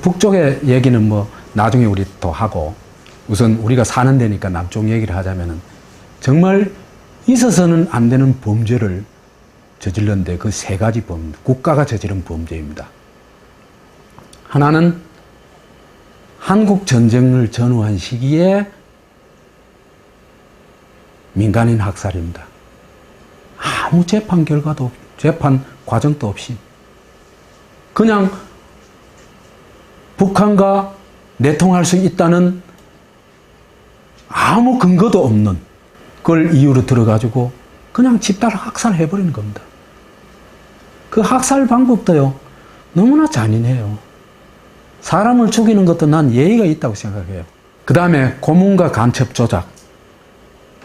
북쪽의 얘기는 뭐 나중에 우리 또 하고, 우선 우리가 사는 데니까 남쪽 얘기를 하자면은 정말 있어서는 안 되는 범죄를 저질렀는데 그 3가지 국가가 저지른 범죄입니다. 하나는 한국 전쟁을 전후한 시기에 민간인 학살입니다. 아무 재판 결과도, 재판 과정도 없이 그냥 북한과 내통할 수 있다는 아무 근거도 없는 걸 이유로 들어가지고 그냥 집단 학살해버리는 겁니다. 그 학살 방법도요, 너무나 잔인해요. 사람을 죽이는 것도 난 예의가 있다고 생각해요. 그 다음에 고문과 간첩 조작.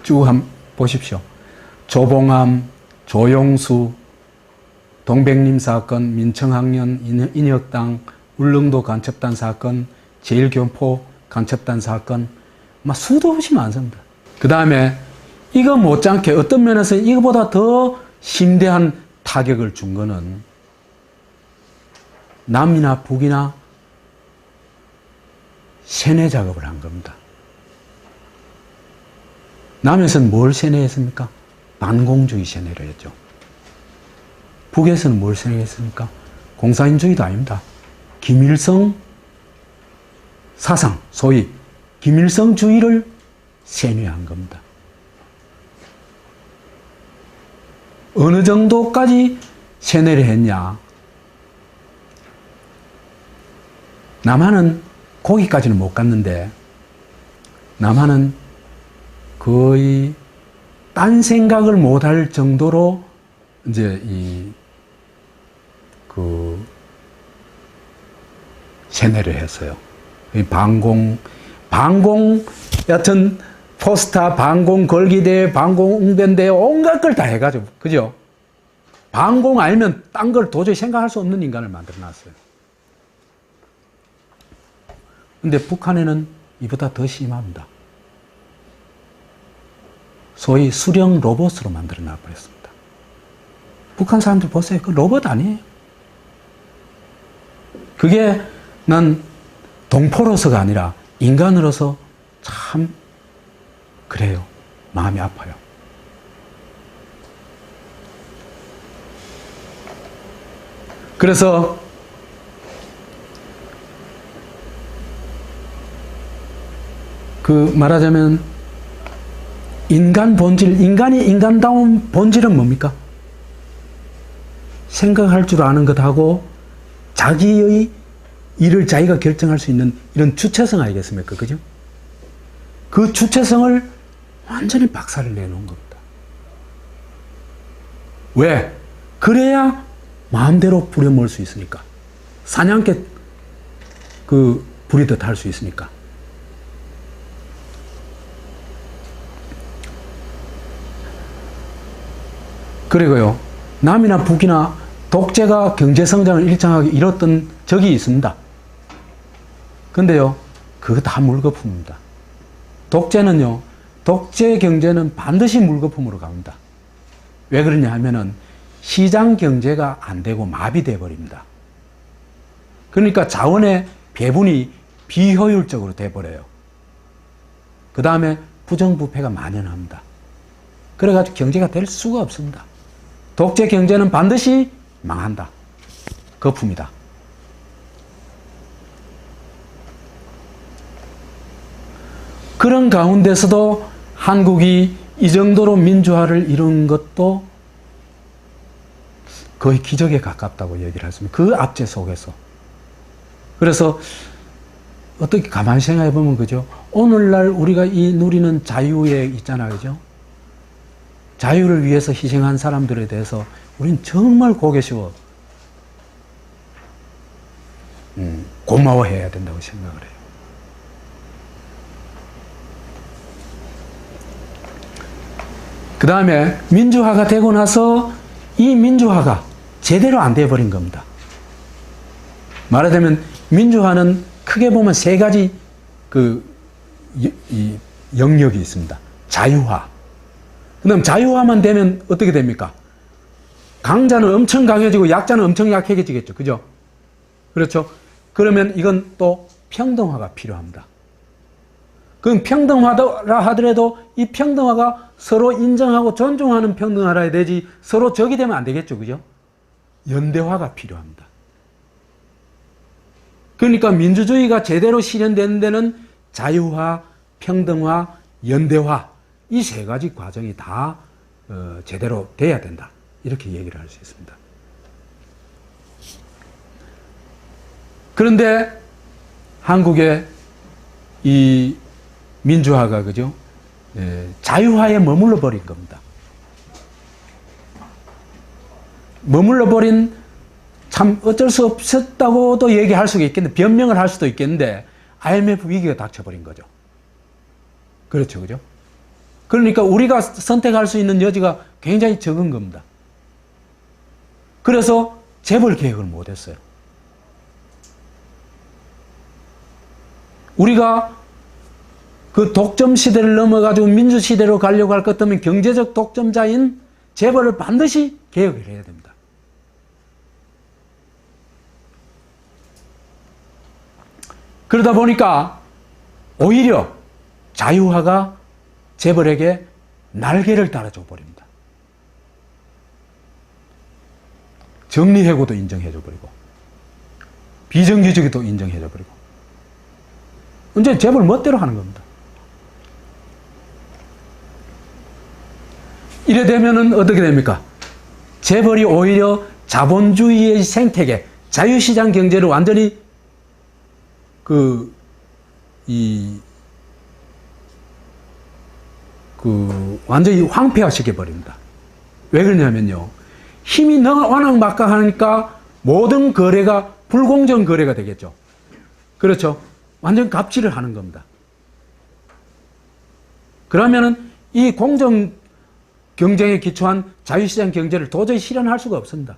쭉 한번 보십시오. 조봉암, 조용수, 동백림 사건, 민청학년, 인혁당, 울릉도 간첩단 사건, 제일교포 간첩단 사건, 막 수도 없이 많습니다. 그 다음에 이거 못지않게 어떤 면에서 이거보다 더 심대한 타격을 준 거는 남이나 북이나 세뇌 작업을 한 겁니다. 남에서는 뭘 세뇌했습니까? 반공주의 세뇌를 했죠. 북에서는 뭘 세뇌했습니까? 공산주의도 아닙니다. 김일성 사상, 소위 김일성주의를 세뇌한 겁니다. 어느 정도까지 세뇌를 했냐? 남한은 거기까지는 못 갔는데, 남한은 거의 딴 생각을 못 할 정도로 이제 세뇌를 했어요. 여튼 포스타, 방공 걸기대, 방공 웅변대, 온갖 걸 다 해가지고, 그죠? 방공 알면 딴 걸 도저히 생각할 수 없는 인간을 만들어 놨어요. 근데 북한에는 이보다 더 심합니다. 소위 수령 로봇으로 만들어 놔버렸습니다. 북한 사람들 보세요. 그 로봇 아니에요. 그게 난 동포로서가 아니라 인간으로서 참 그래요. 마음이 아파요. 그래서 그 말하자면 인간 본질, 인간이 인간다운 본질은 뭡니까? 생각할 줄 아는 것하고 자기의 일을 자기가 결정할 수 있는 이런 주체성 아니겠습니까? 그죠? 그 주체성을 완전히 박살을 내놓은 겁니다. 왜? 그래야 마음대로 부려먹을 수 있으니까. 사냥개 그 부리듯 할 수 있으니까. 그리고요, 남이나 북이나 독재가 경제성장을 일정하게 이뤘던 적이 있습니다. 근데요, 그거 다 물거품입니다. 독재는요, 독재 경제는 반드시 물거품으로 갑니다. 왜 그러냐 하면은 시장 경제가 안 되고 마비돼 버립니다. 그러니까 자원의 배분이 비효율적으로 돼 버려요. 그 다음에 부정부패가 만연합니다. 그래가지고 경제가 될 수가 없습니다. 독재 경제는 반드시 망한다. 거품이다. 그런 가운데서도 한국이 이 정도로 민주화를 이룬 것도 거의 기적에 가깝다고 얘기를 했습니다. 그 압제 속에서. 그래서 어떻게 가만히 생각해 보면 그죠? 오늘날 우리가 이 누리는 자유에 있잖아요. 그죠? 자유를 위해서 희생한 사람들에 대해서 우리는 정말 고개쉬워 고마워해야 된다고 생각을 해요. 그 다음에 민주화가 되고 나서 이 민주화가 제대로 안 돼버린 겁니다. 말하자면 민주화는 크게 보면 세 가지 이 영역이 있습니다. 자유화. 그 다음 자유화만 되면 어떻게 됩니까? 강자는 엄청 강해지고 약자는 엄청 약해지겠죠. 그죠? 그렇죠? 그러면 이건 또 평등화가 필요합니다. 그럼 평등화라 하더라도 이 평등화가 서로 인정하고 존중하는 평등화라 해야 되지 서로 적이 되면 안 되겠죠. 그죠? 연대화가 필요합니다. 그러니까 민주주의가 제대로 실현되는 데는 자유화, 평등화, 연대화 이 세 가지 과정이 다 제대로 돼야 된다. 이렇게 얘기를 할 수 있습니다. 그런데 한국의 이 민주화가 그죠? 자유화에 머물러 버린 겁니다. 머물러 버린 참 어쩔 수 없었다고도 얘기할 수가 있겠는데 변명을 할 수도 있겠는데 IMF 위기가 닥쳐버린 거죠. 그렇죠. 그죠? 그러니까 우리가 선택할 수 있는 여지가 굉장히 적은 겁니다. 그래서 재벌 개혁을 못했어요. 우리가 그 독점 시대를 넘어가지고 민주 시대로 가려고 할 것 같으면 경제적 독점자인 재벌을 반드시 개혁을 해야 됩니다. 그러다 보니까 오히려 자유화가 재벌에게 날개를 달아줘 버립니다. 정리해고도 인정해줘 버리고 비정규직도 인정해줘 버리고 이제 재벌 멋대로 하는 겁니다. 이래 되면은 어떻게 됩니까? 재벌이 오히려 자본주의의 생태계, 자유시장 경제를 완전히 완전히 황폐화시켜 버립니다. 왜 그러냐면요. 힘이 워낙 막강하니까 모든 거래가 불공정 거래가 되겠죠. 그렇죠. 완전 갑질을 하는 겁니다. 그러면은 이 공정 경쟁에 기초한 자유시장 경제를 도저히 실현할 수가 없습니다.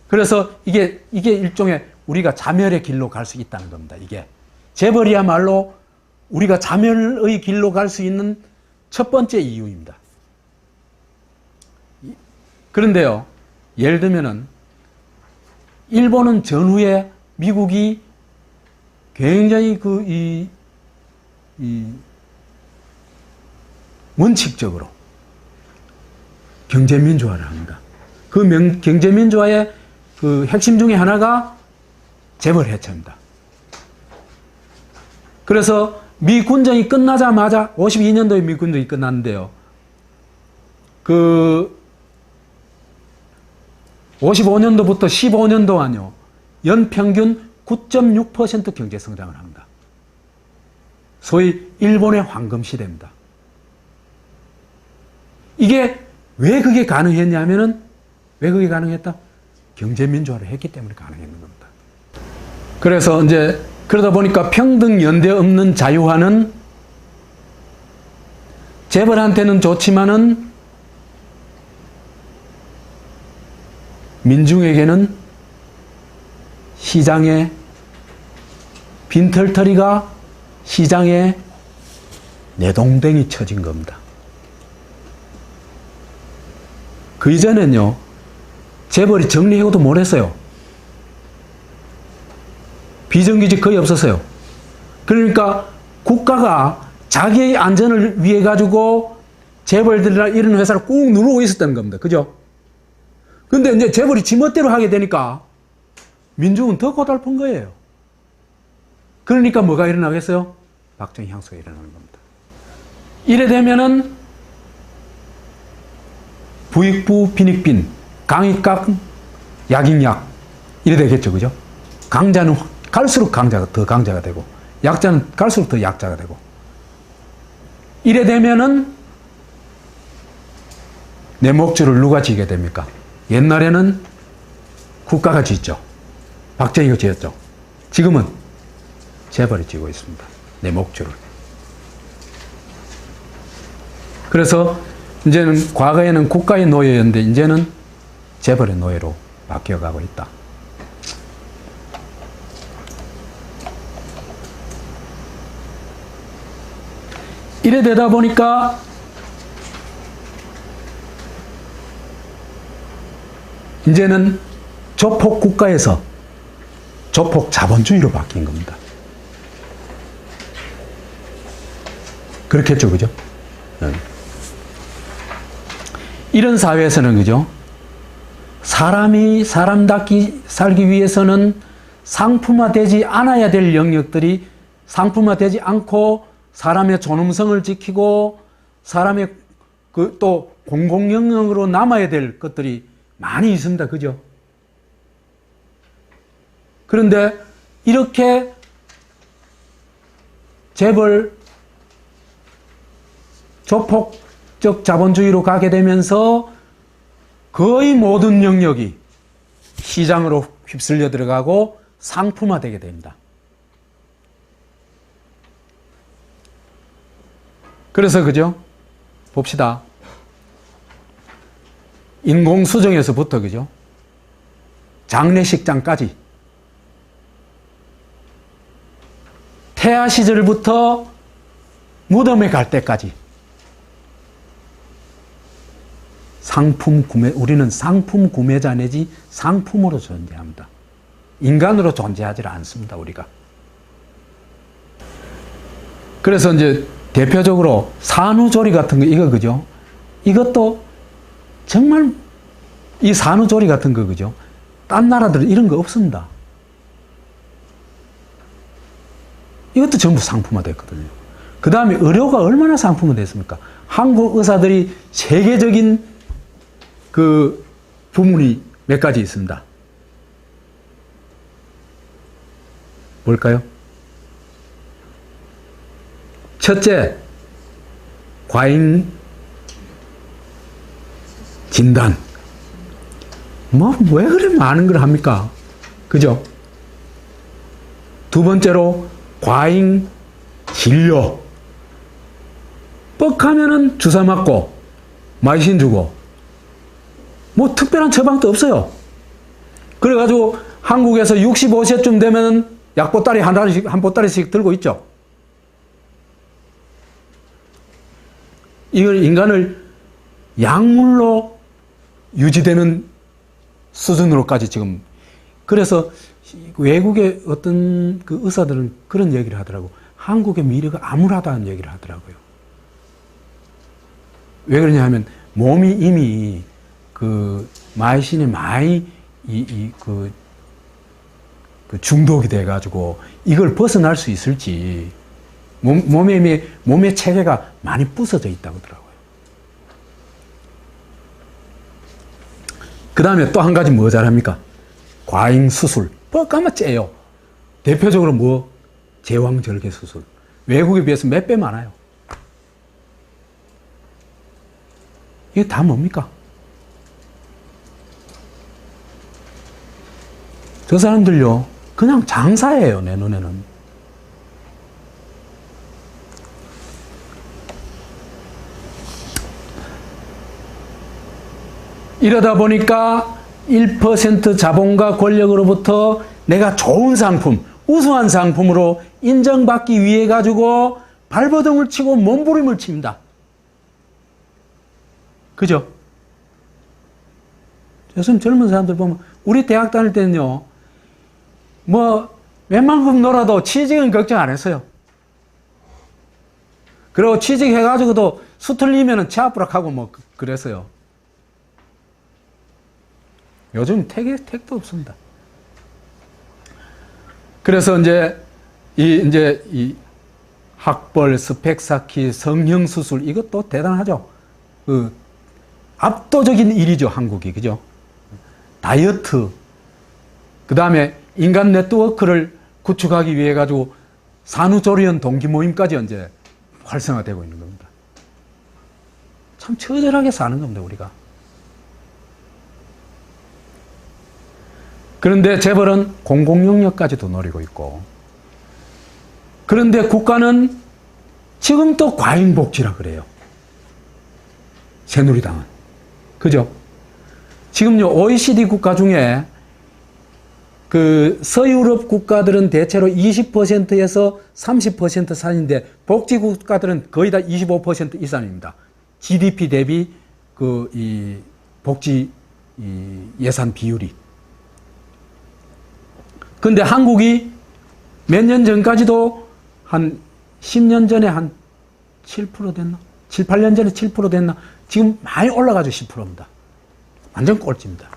그래서 이게 일종의 우리가 자멸의 길로 갈 수 있다는 겁니다. 이게 재벌이야말로 우리가 자멸의 길로 갈 수 있는 첫 번째 이유입니다. 그런데요, 예를 들면은 일본은 전후에 미국이 굉장히 원칙적으로 경제민주화를 합니다. 그 경제민주화의 그 핵심 중에 하나가 재벌 해체입니다. 그래서 미 군정이 끝나자마자 52년도에 미 군정이 끝났는데요. 그 55년도부터 15년 동안요. 연평균 9.6% 경제 성장을 합니다. 소위 일본의 황금 시대입니다. 이게 왜 그게 가능했냐면은 왜 그게 가능했다? 경제 민주화를 했기 때문에 가능했는 겁니다. 그래서 이제 그러다 보니까 평등 연대 없는 자유화는 재벌한테는 좋지만은 민중에게는 시장에 빈털터리가 시장에 내동댕이 쳐진 겁니다. 그 이전엔요, 재벌이 정리해고도 못했어요. 비정규직 거의 없었어요. 그러니까 국가가 자기의 안전을 위해 가지고 재벌들이나 이런 회사를 꾹 누르고 있었다는 겁니다. 그죠? 근데 이제 재벌이 지멋대로 하게 되니까 민중은 더 고달픈 거예요. 그러니까 뭐가 일어나겠어요? 박정희 향수가 일어나는 겁니다. 이래 되면은 부익부 빈익빈, 강익강, 약익약 이래 되겠죠. 그죠? 강자는 갈수록 더 강자가 되고 약자는 갈수록 더 약자가 되고 이래 되면은 내 목줄을 누가 지게 됩니까? 옛날에는 국가가 짓죠. 박정희가 지었죠. 지금은 재벌이 지고 있습니다. 내 목줄을. 그래서 이제는 과거에는 국가의 노예였는데 이제는 재벌의 노예로 바뀌어가고 있다. 이래 되다 보니까 이제는 조폭 국가에서 조폭 자본주의로 바뀐 겁니다. 그렇겠죠, 그죠? 이런 사회에서는, 그죠? 사람이 사람답게 살기 위해서는 상품화되지 않아야 될 영역들이 상품화되지 않고 사람의 존엄성을 지키고 사람의 또 공공영역으로 남아야 될 것들이 많이 있습니다. 그죠? 그런데 이렇게 재벌 조폭적 자본주의로 가게 되면서 거의 모든 영역이 시장으로 휩쓸려 들어가고 상품화되게 됩니다. 그래서 그죠? 봅시다. 인공수정에서부터 그죠? 장례식장까지 태아 시절부터 무덤에 갈 때까지 상품 구매, 우리는 상품 구매자 내지 상품으로 존재합니다. 인간으로 존재하지 않습니다, 우리가. 그래서 이제 대표적으로 산후조리 같은 거, 이거 그죠? 이것도 정말 이 산후조리 같은 거, 그죠? 딴 나라들은 이런 거 없습니다. 이것도 전부 상품화 됐거든요. 그 다음에 의료가 얼마나 상품화 됐습니까? 한국 의사들이 세계적인 그 부문이 몇 가지 있습니다. 뭘까요? 첫째, 과잉 진단. 왜 그래 많은 걸 합니까? 그죠? 두 번째로, 과잉 진료. 뻑하면은 주사 맞고, 마이신 주고, 뭐 특별한 처방도 없어요. 그래가지고 한국에서 65세쯤 되면 약보따리 한 보따리씩 들고 있죠. 이걸 인간을 약물로 유지되는 수준으로까지 지금. 그래서 외국의 어떤 그 의사들은 그런 얘기를 하더라고. 한국의 미래가 암울하다는 얘기를 하더라고요. 왜 그러냐 하면 몸이 이미 그 마이신에 많이 그 중독이 돼가지고 이걸 벗어날 수 있을지 몸의 체계가 많이 부서져 있다고 하더라고요. 그 다음에 또 한 가지 뭐 잘합니까? 과잉 수술. 뻑까마 째요. 대표적으로 뭐? 제왕절개 수술. 외국에 비해서 몇 배 많아요. 이게 다 뭡니까? 저 사람들요, 그냥 장사예요, 내 눈에는. 이러다 보니까 1% 자본과 권력으로부터 내가 좋은 상품, 우수한 상품으로 인정받기 위해 가지고 발버둥을 치고 몸부림을 칩니다. 그죠? 요즘 젊은 사람들 보면 우리 대학 다닐 때는요, 뭐 웬만큼 놀아도 취직은 걱정 안 했어요. 그리고 취직해가지고도 수틀리면은 취업불락하고 뭐 그랬어요. 요즘 택도 없습니다. 그래서 이제 이 학벌, 스펙 쌓기, 성형 수술 이것도 대단하죠. 그 압도적인 일이죠, 한국이. 그죠? 다이어트. 그 다음에 인간 네트워크를 구축하기 위해 가지고 산후조리원 동기 모임까지 이제 활성화되고 있는 겁니다. 참 처절하게 사는 겁니다, 우리가. 그런데 재벌은 공공영역까지도 노리고 있고, 그런데 국가는 지금 또 과잉복지라 그래요. 새누리당은. 그죠? 지금요, OECD 국가 중에 그 서유럽 국가들은 대체로 20%에서 30% 산인데 복지 국가들은 거의 다 25% 이상입니다. GDP 대비 이 복지 예산 비율이. 근데 한국이 몇 년 전까지도 한 10년 전에 한 7% 됐나? 7, 8년 전에 7% 됐나? 지금 많이 올라가지고 10%입니다. 완전 꼴찌입니다.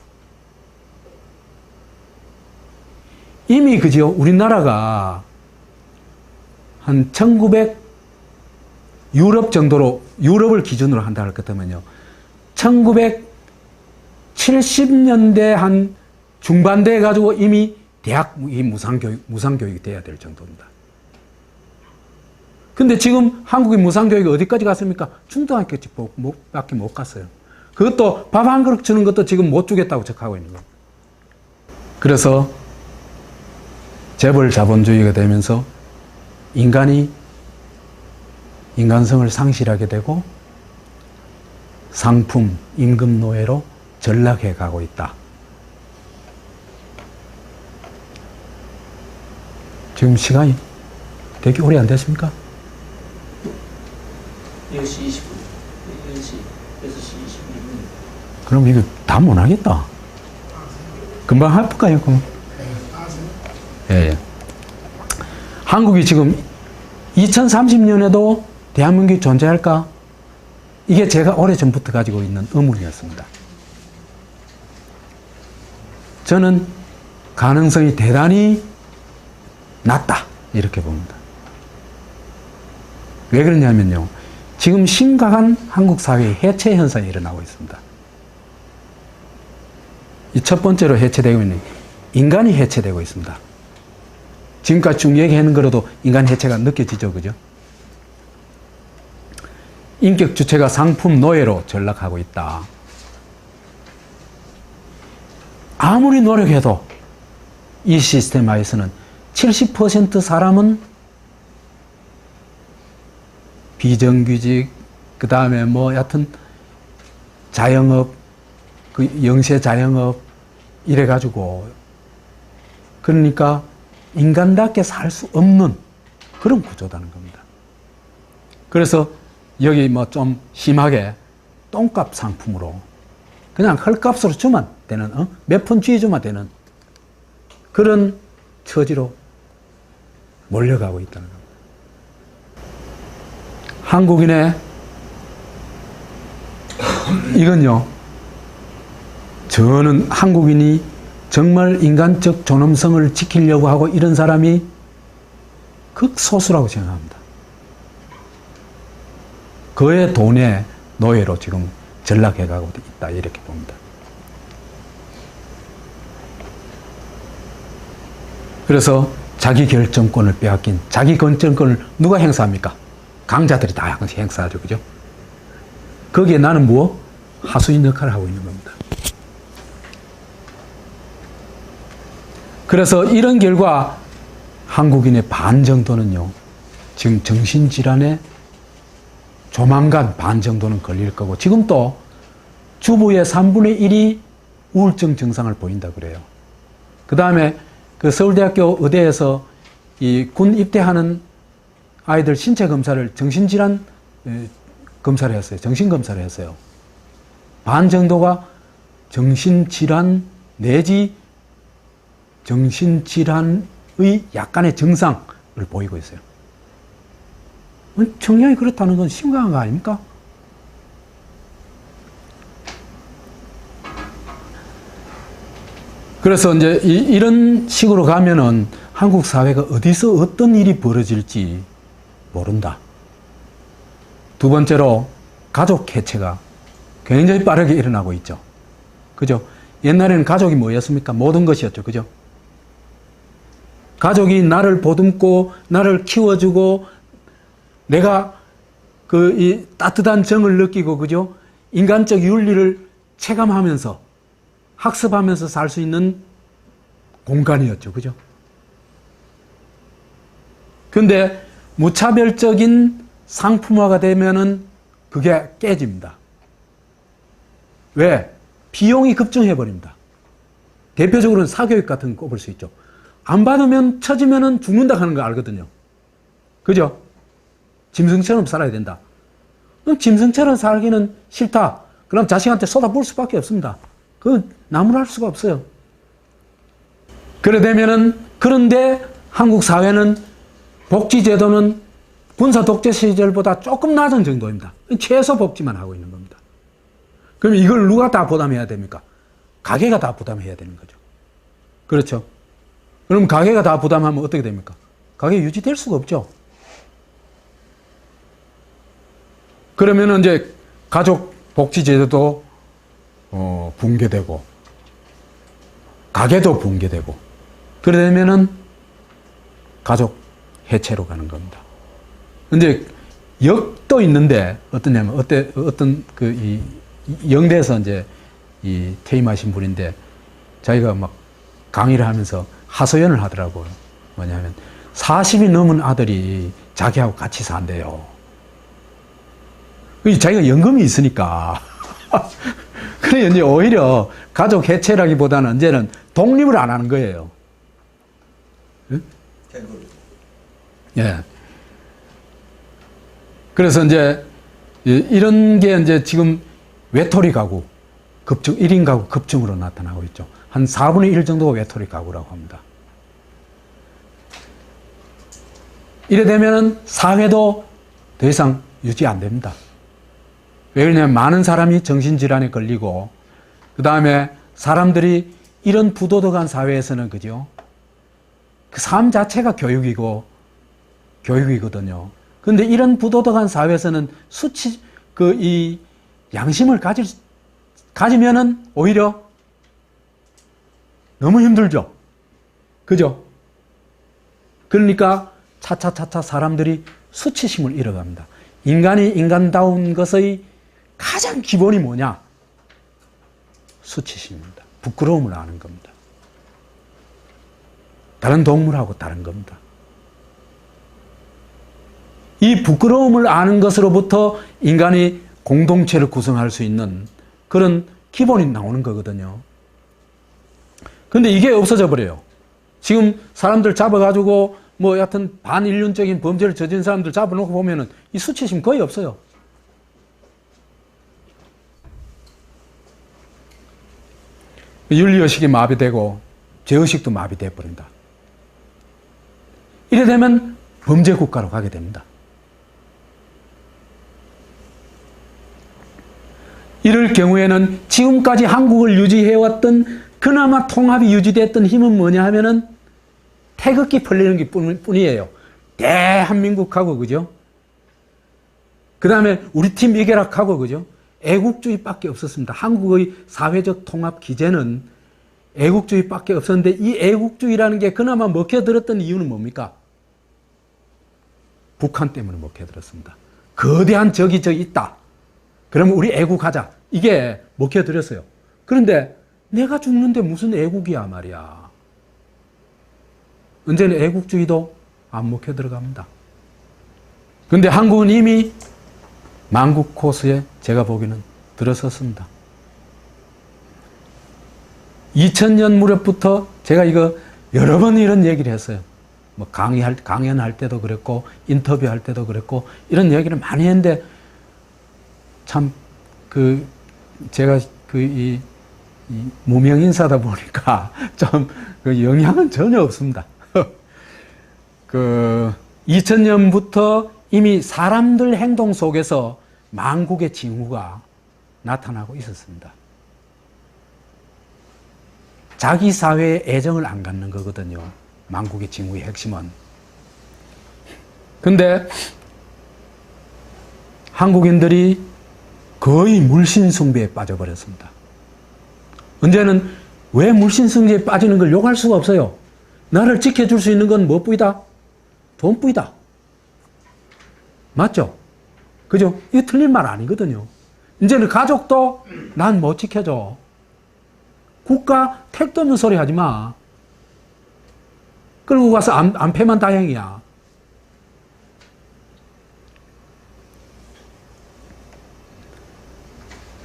이미 그죠? 우리나라가 한 1900 정도로, 유럽을 기준으로 한다 할 것 같으면요, 1970년대 한 중반대 가지고 이미 대학 무상교육이 돼야 될 정도입니다. 근데 지금 한국의 무상교육이 어디까지 갔습니까? 중등학교밖에 못 갔어요. 그것도 밥 한 그릇 주는 것도 지금 못 주겠다고 척하고 있는 거예요. 그래서 재벌 자본주의가 되면서 인간이 인간성을 상실하게 되고 상품, 임금 노예로 전락해 가고 있다. 지금 시간이 되게 오래 안 됐습니까? 10시 20분, 6시 22분. 그럼 이거 다 못 하겠다. 금방 해볼까요, 그럼? 예. 한국이 지금 2030년에도 대한민국이 존재할까? 이게 제가 오래전부터 가지고 있는 의문이었습니다. 저는 가능성이 대단히 낮다, 이렇게 봅니다. 왜 그러냐면요, 지금 심각한 한국 사회의 해체 현상이 일어나고 있습니다. 이 첫 번째로 해체되고 있는 인간이 해체되고 있습니다. 지금까지 쭉 얘기하는 거로도 인간 해체가 느껴지죠, 그죠? 인격 주체가 상품 노예로 전락하고 있다. 아무리 노력해도 이 시스템 하에서는 70% 사람은 비정규직, 그 다음에 뭐 여하튼 자영업, 그 영세 자영업 이래가지고 그러니까 인간답게 살 수 없는 그런 구조다는 겁니다. 그래서 여기 뭐 좀 심하게 똥값 상품으로 그냥 헐값으로 주면 되는, 몇 푼 쥐주면 되는 그런 처지로 몰려가고 있다는 겁니다. 한국인의 이건요, 저는 한국인이 정말 인간적 존엄성을 지키려고 하고 이런 사람이 극소수라고 생각합니다. 그의 돈의 노예로 지금 전락해가고 있다, 이렇게 봅니다. 그래서 자기 결정권을 빼앗긴, 자기 결정권을 누가 행사합니까? 강자들이 다 행사하죠. 그죠? 거기에 나는 뭐? 하수인 역할을 하고 있는 겁니다. 그래서 이런 결과 한국인의 반 정도는요, 지금 정신질환에 조만간 반 정도는 걸릴 거고, 지금 또 주부의 3분의 1이 우울증 증상을 보인다 그래요. 그 다음에 그 서울대학교 의대에서 이 군 입대하는 아이들 신체 검사를 정신질환 검사를 했어요. 정신검사를 했어요. 반 정도가 정신질환 내지 정신질환의 약간의 증상을 보이고 있어요. 청량이 그렇다는 건 심각한 거 아닙니까? 그래서 이제 이런 식으로 가면은 한국 사회가 어디서 어떤 일이 벌어질지 모른다. 두 번째로 가족 해체가 굉장히 빠르게 일어나고 있죠. 그죠? 옛날에는 가족이 뭐였습니까? 모든 것이었죠. 그죠? 가족이 나를 보듬고 나를 키워주고 내가 이 따뜻한 정을 느끼고, 그죠? 인간적 윤리를 체감하면서 학습하면서 살 수 있는 공간이었죠. 그죠? 근데 무차별적인 상품화가 되면은 그게 깨집니다. 왜? 비용이 급증해버립니다. 대표적으로는 사교육 같은 거 꼽을 수 있죠. 안 받으면 처지면은 죽는다 하는 거 알거든요. 그죠? 짐승처럼 살아야 된다. 그럼 짐승처럼 살기는 싫다. 그럼 자식한테 쏟아부을 수밖에 없습니다. 그건 나무랄 수가 없어요. 그런데 한국 사회는 복지제도는 군사 독재 시절보다 조금 낮은 정도입니다. 최소 복지만 하고 있는 겁니다. 그럼 이걸 누가 다 부담해야 됩니까? 가게가 다 부담해야 되는 거죠. 그렇죠? 그럼 가게가 다 부담하면 어떻게 됩니까? 가게 유지될 수가 없죠. 그러면은 이제 가족 복지제도도 붕괴되고 가게도 붕괴되고 그러면은 가족 해체로 가는 겁니다. 근데 역도 있는데 어떠냐면 어떤 이 영대에서 이제 이 퇴임하신 분인데 자기가 막 강의를 하면서 하소연을 하더라고요. 뭐냐면 40이 넘은 아들이 자기하고 같이 산대요. 자기가 연금이 있으니까. 그래 이제 오히려 가족 해체라기보다는 이제는 독립을 안 하는 거예요. 응? 예. 그래서 이제 이런 게 이제 지금 외톨이 가구 급증, 1인 가구 급증으로 나타나고 있죠. 한 4분의 1 정도가 외톨이 가구라고 합니다. 이래 되면은 사회도 더 이상 유지 안 됩니다. 왜 그러냐면 많은 사람이 정신질환에 걸리고 그 다음에 사람들이 이런 부도덕한 사회에서는 그죠? 그 삶 자체가 교육이거든요. 그런데 이런 부도덕한 사회에서는 이 양심을 가지면은 오히려 너무 힘들죠. 그죠? 그러니까 차차차차 사람들이 수치심을 잃어갑니다. 인간이 인간다운 것의 가장 기본이 뭐냐? 수치심입니다. 부끄러움을 아는 겁니다. 다른 동물하고 다른 겁니다. 이 부끄러움을 아는 것으로부터 인간이 공동체를 구성할 수 있는 그런 기본이 나오는 거거든요. 그런데 이게 없어져 버려요. 지금 사람들 잡아가지고 뭐 여하튼 반인륜적인 범죄를 저지른 사람들 잡아놓고 보면은 이 수치심 거의 없어요. 윤리의식이 마비되고 죄의식도 마비돼 버린다. 이래 되면 범죄 국가로 가게 됩니다. 이럴 경우에는 지금까지 한국을 유지해왔던 그나마 통합이 유지됐던 힘은 뭐냐 하면은 태극기 펄리는 게 뿐이에요. 대한민국하고, 그죠? 그 다음에 우리 팀 이겨락하고, 그죠? 애국주의밖에 없었습니다. 한국의 사회적 통합 기제는 애국주의밖에 없었는데 이 애국주의라는 게 그나마 먹혀들었던 이유는 뭡니까? 북한 때문에 먹혀들었습니다. 거대한 적이 저기 있다. 그러면 우리 애국하자. 이게 먹혀들었어요. 그런데 내가 죽는데 무슨 애국이야 말이야. 언제는 애국주의도 안 먹혀들어갑니다. 그런데 한국은 이미 만국 코스에 제가 보기에는 들어섰습니다. 2000년 무렵부터 제가 이거 여러 번 이런 얘기를 했어요. 뭐 강연할 때도 그랬고, 인터뷰할 때도 그랬고, 이런 얘기를 많이 했는데, 참, 제가 이 무명 인사다 보니까 좀 영향은 전혀 없습니다. 2000년부터 이미 사람들 행동 속에서 만국의 징후가 나타나고 있었습니다. 자기 사회에 애정을 안 갖는 거거든요. 만국의 징후의 핵심은. 근데 한국인들이 거의 물신숭배에 빠져버렸습니다. 언제는 왜 물신숭배에 빠지는 걸 욕할 수가 없어요. 나를 지켜줄 수 있는 건 무엇뿐이다? 돈뿐이다. 맞죠? 그죠? 이거 틀린 말 아니거든요. 이제는 가족도 난 못 지켜줘. 국가 택도 없는 소리 하지 마. 끌고 가서 안 패면 다행이야.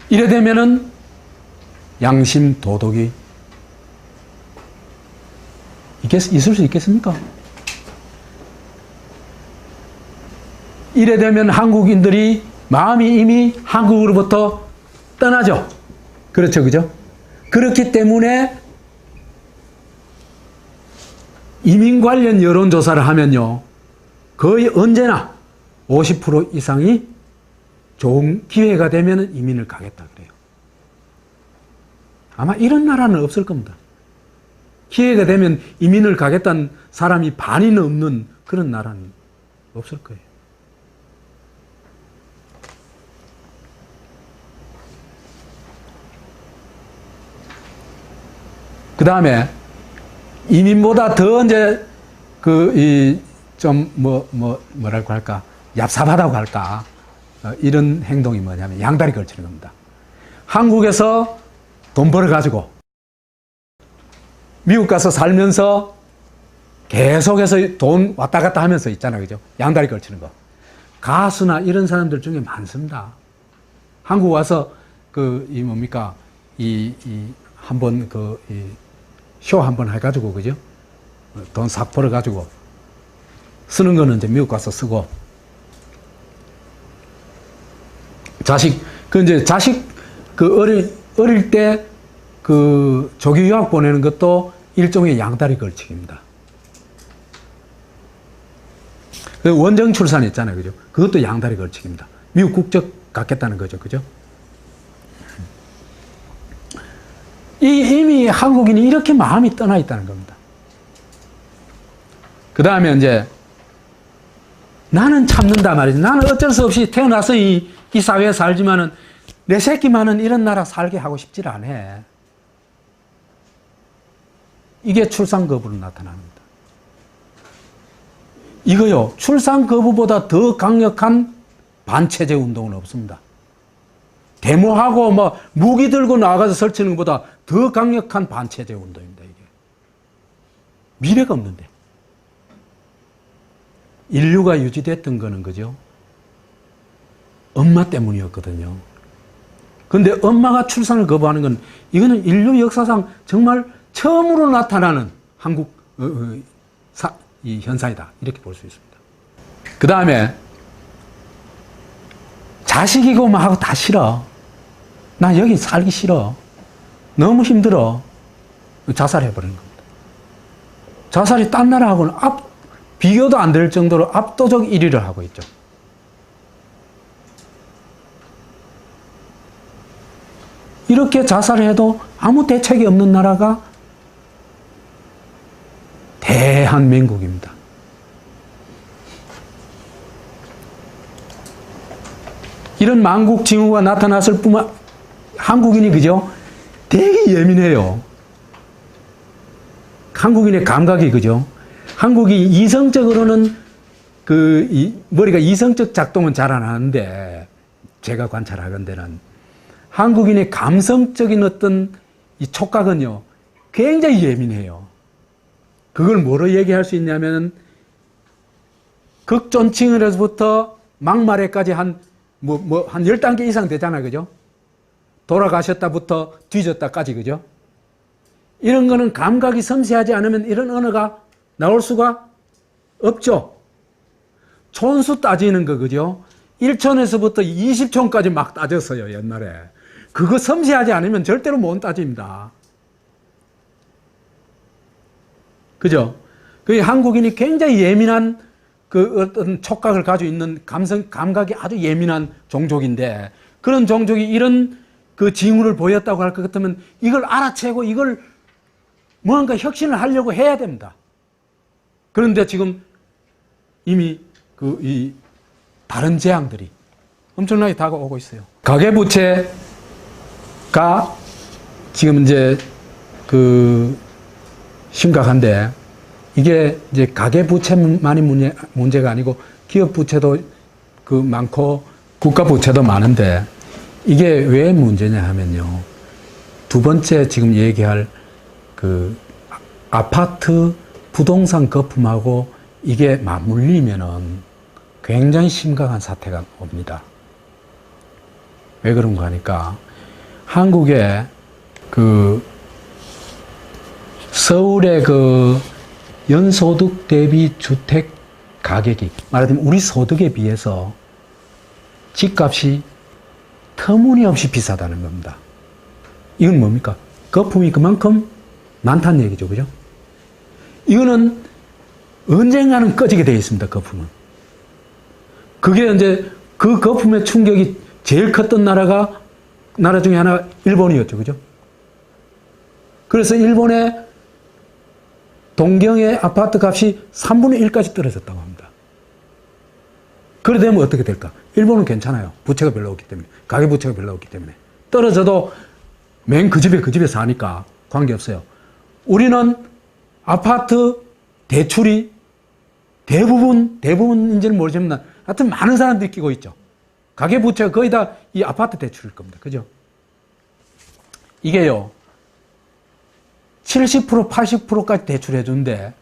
이래 되면은 양심, 도덕이 있을 수 있겠습니까? 이래 되면 한국인들이 마음이 이미 한국으로부터 떠나죠. 그렇죠, 그죠? 그렇기 때문에 이민 관련 여론조사를 하면요, 거의 언제나 50% 이상이 좋은 기회가 되면 이민을 가겠다 그래요. 아마 이런 나라는 없을 겁니다. 기회가 되면 이민을 가겠다는 사람이 반이 넘는 그런 나라는 없을 거예요. 그 다음에 이민보다 더 이제 뭐랄까 할까, 얍삽하다고 할까, 이런 행동이 뭐냐면 양다리 걸치는 겁니다. 한국에서 돈 벌어가지고 미국 가서 살면서 계속해서 돈 왔다 갔다 하면서 있잖아요. 그죠? 양다리 걸치는 거. 가수나 이런 사람들 중에 많습니다. 한국 와서 한번 쇼 한번 해가지고, 그죠? 돈 싹 벌어가지고 쓰는 거는 이제 미국 가서 쓰고, 자식 어릴 때 조기 유학 보내는 것도 일종의 양다리 걸치기입니다. 원정 출산 있잖아요. 그죠? 그것도 양다리 걸치기입니다. 미국 국적 갖겠다는 거죠. 그죠? 이미 한국인이 이렇게 마음이 떠나 있다는 겁니다. 그 다음에 이제 나는 참는다 말이지. 나는 어쩔 수 없이 태어나서 이 사회에 살지만은 내 새끼만은 이런 나라 살게 하고 싶지 않아. 이게 출산 거부로 나타납니다. 이거요, 출산 거부보다 더 강력한 반체제 운동은 없습니다. 데모하고 무기 들고 나가서 설치는 것보다 더 강력한 반체제 운동입니다, 이게. 미래가 없는데. 인류가 유지됐던 거는, 그죠? 엄마 때문이었거든요. 근데 엄마가 출산을 거부하는 건, 이거는 인류 역사상 정말 처음으로 나타나는 한국 이 현상이다. 이렇게 볼 수 있습니다. 그 다음에 자식이고 뭐 하고 다 싫어. 나 여기 살기 싫어. 너무 힘들어. 자살해버리는 겁니다. 자살이 딴 나라하고는 비교도 안 될 정도로 압도적 1위를 하고 있죠. 이렇게 자살해도 아무 대책이 없는 나라가 대한민국입니다. 이런 만국 징후가 나타났을 뿐만 한국인이 그죠? 되게 예민해요. 한국인의 감각이 그죠? 한국이 이성적으로는 머리가 이성적 작동은 잘 안 하는데 제가 관찰하건대는 한국인의 감성적인 어떤 이 촉각은요 굉장히 예민해요. 그걸 뭐로 얘기할 수 있냐면 극존칭으로부터 막말에까지 한 10단계 이상 되잖아요. 그죠? 돌아가셨다부터 뒤졌다까지 그죠? 이런 거는 감각이 섬세하지 않으면 이런 언어가 나올 수가 없죠. 촌수 따지는 거 그죠? 1촌에서부터 20촌까지 막 따졌어요. 옛날에. 그거 섬세하지 않으면 절대로 못 따집니다. 그죠? 그 한국인이 굉장히 예민한 그 어떤 촉각을 가지고 있는 감각이 아주 예민한 종족인데 그런 종족이 이런 그 징후를 보였다고 할 것 같으면 이걸 알아채고 이걸 뭔가 혁신을 하려고 해야 됩니다. 그런데 지금 이미 이 다른 재앙들이 엄청나게 다가오고 있어요. 가계부채가 지금 이제 심각한데 이게 이제 가계부채만이 문제가 아니고 기업부채도 많고 국가부채도 많은데 이게 왜 문제냐 하면요. 두 번째 지금 얘기할 아파트 부동산 거품하고 이게 맞물리면은 굉장히 심각한 사태가 옵니다. 왜 그런가 하니까 한국의 서울의 연소득 대비 주택 가격이 말하자면 우리 소득에 비해서 집값이 터무니없이 비싸다는 겁니다. 이건 뭡니까? 거품이 그만큼 많다는 얘기죠. 그죠? 이거는 언젠가는 꺼지게 되어 있습니다. 거품은. 그게 이제 그 거품의 충격이 제일 컸던 나라 중에 하나가 일본이었죠. 그죠? 그래서 일본의 동경의 아파트 값이 3분의 1까지 떨어졌다고 합니다. 그래 되면 어떻게 될까? 일본은 괜찮아요. 부채가 별로 없기 때문에. 가계부채가 별로 없기 때문에. 떨어져도 맨 그 집에 사니까 관계없어요. 우리는 아파트 대출이 대부분인지는 모르지만 하여튼 많은 사람들이 끼고 있죠. 가계부채가 거의 다 이 아파트 대출일 겁니다. 그죠? 이게요. 70%, 80%까지 대출해 주는데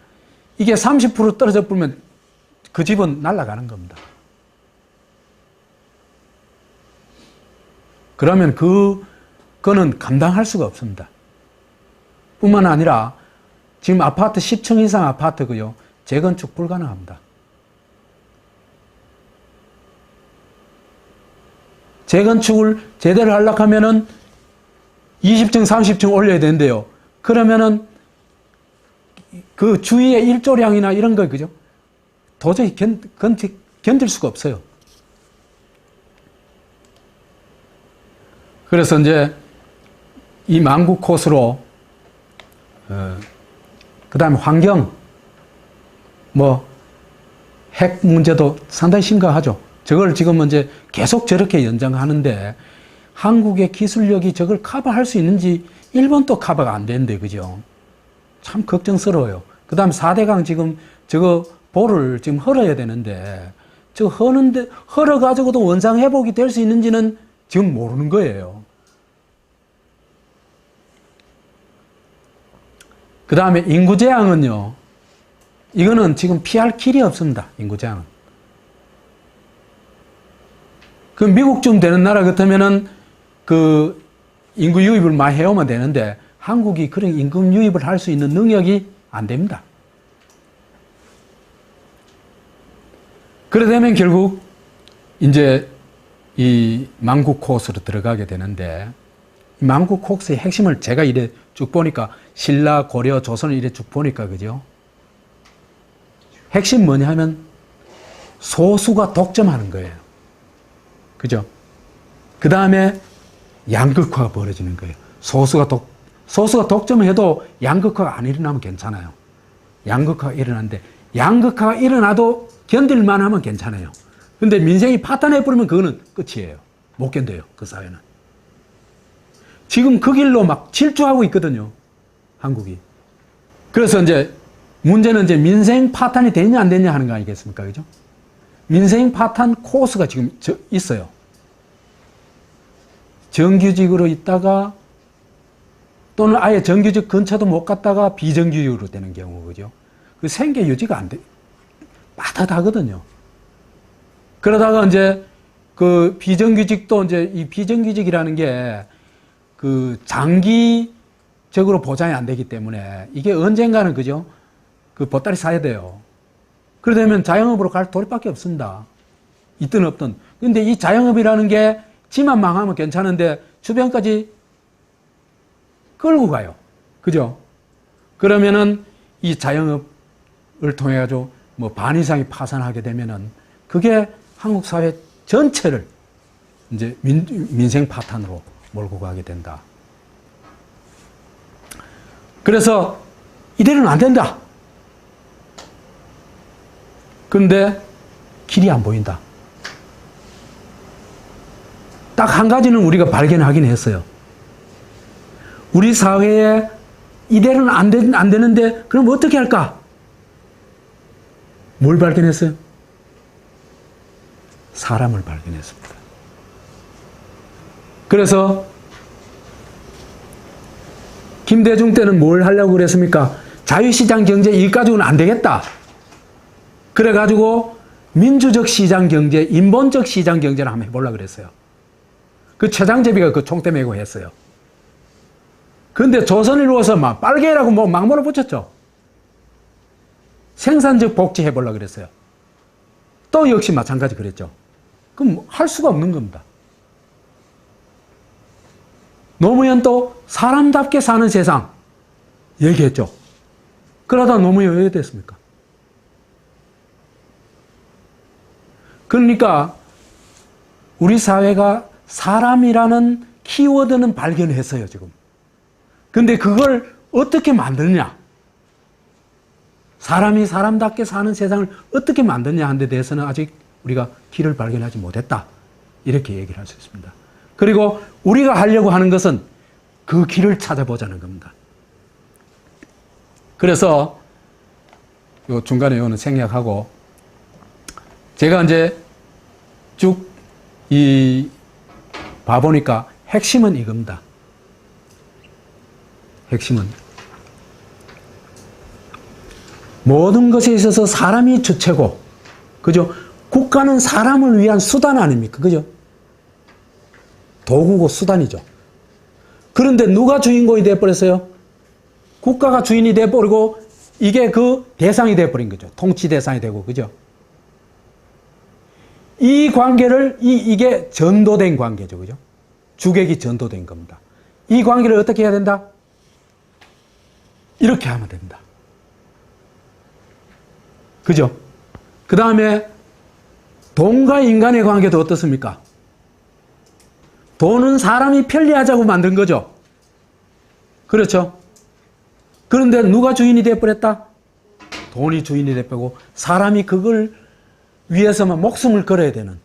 이게 30% 떨어져 버리면 그 집은 날아가는 겁니다. 그러면 그거는 감당할 수가 없습니다. 뿐만 아니라 지금 아파트 10층 이상 아파트고요. 재건축 불가능합니다. 재건축을 제대로 하려고 하면은 20층, 30층 올려야 되는데요. 그러면은 그 주위의 일조량이나 이런 거, 그죠? 도저히 견딜 수가 없어요. 그래서 이제 이 만국 코스로, 그 다음에 환경, 핵 문제도 상당히 심각하죠. 저걸 지금 이제 계속 저렇게 연장하는데 한국의 기술력이 저걸 커버할 수 있는지 일본도 커버가 안 되는데, 그죠? 참 걱정스러워요. 그 다음에 4대강 지금 저거 볼을 지금 헐어야 되는데, 저거 헐어가지고도 원상 회복이 될 수 있는지는 지금 모르는 거예요. 그 다음에 인구재앙은요, 이거는 지금 피할 길이 없습니다. 인구재앙은. 그 미국쯤 되는 나라 같으면은 그 인구 유입을 많이 해오면 되는데 한국이 그런 임금 유입을 할 수 있는 능력이 안 됩니다. 그래 되면 결국 이제 이 만국 코스로 들어가게 되는데, 만국 코스의 핵심을 제가 이래 쭉 보니까, 신라, 고려, 조선을 이래 쭉 보니까, 그죠? 핵심 뭐냐 하면 소수가 독점하는 거예요. 그죠? 그 다음에 양극화가 벌어지는 거예요. 소수가 독점해도 양극화가 안 일어나면 괜찮아요. 양극화가 일어나는데, 양극화가 일어나도 견딜만 하면 괜찮아요. 근데 민생이 파탄해버리면 그거는 끝이에요. 못 견뎌요, 그 사회는. 지금 그 길로 막 질주하고 있거든요, 한국이. 그래서 이제 문제는 이제 민생 파탄이 되냐 안 되냐 하는 거 아니겠습니까? 그죠? 민생 파탄 코스가 지금 있어요. 정규직으로 있다가 또는 아예 정규직 근처도 못 갔다가 비정규직으로 되는 경우, 그죠? 그 생계 유지가 안 돼. 빠듯하거든요. 그러다가 이제 그 비정규직도 이제 이 비정규직이라는 게 그 장기적으로 보장이 안 되기 때문에 이게 언젠가는, 그죠? 그 보따리 사야 돼요. 그러려면 자영업으로 갈 도리밖에 없습니다. 있든 없든. 근데 이 자영업이라는 게 지만 망하면 괜찮은데 주변까지 끌고 가요. 그죠? 그러면은 이 자영업을 통해 가지고 뭐 반 이상이 파산하게 되면은 그게 한국 사회 전체를 이제 민생 파탄으로 몰고 가게 된다. 그래서 이대로는 안 된다. 근데 길이 안 보인다. 딱 한 가지는 우리가 발견하긴 했어요. 우리 사회에 이대로는 안 되는데 그럼 어떻게 할까? 뭘 발견했어요? 사람을 발견했습니다. 그래서 김대중 때는 뭘 하려고 그랬습니까? 자유시장 경제 일 가지고는 안 되겠다. 그래가지고 민주적 시장 경제, 인본적 시장 경제를 한번 해보려고 그랬어요. 그 최장재비가 그 총대 메고 했어요. 근데 조선을 이루어서 막 빨개라고 뭐 막 몰아붙였죠. 생산적 복지 해보려고 그랬어요. 또 역시 마찬가지 그랬죠. 그럼 할 수가 없는 겁니다. 노무현 또 사람답게 사는 세상 얘기했죠. 그러다 노무현 왜 됐습니까? 그러니까 우리 사회가 사람이라는 키워드는 발견했어요, 지금. 근데 그걸 어떻게 만드냐? 사람이 사람답게 사는 세상을 어떻게 만드냐 하는 데 대해서는 아직 우리가 길을 발견하지 못했다. 이렇게 얘기를 할 수 있습니다. 그리고 우리가 하려고 하는 것은 그 길을 찾아보자는 겁니다. 그래서 요 중간에 요는 생략하고 제가 이제 쭉 봐보니까 핵심은 이겁니다. 핵심은 모든 것에 있어서 사람이 주체고, 그죠? 국가는 사람을 위한 수단 아닙니까? 그죠? 도구고 수단이죠. 그런데 누가 주인공이 되어버렸어요? 국가가 주인이 되어버리고 이게 그 대상이 되어버린 거죠. 통치 대상이 되고, 그죠? 이 관계를, 이게 전도된 관계죠. 그죠? 주객이 전도된 겁니다. 이 관계를 어떻게 해야 된다? 이렇게 하면 됩니다. 그죠? 그 다음에 돈과 인간의 관계도 어떻습니까? 돈은 사람이 편리하자고 만든 거죠. 그렇죠? 그런데 누가 주인이 되어버렸다? 돈이 주인이 되어버리고 사람이 그걸 위해서만 목숨을 걸어야 되는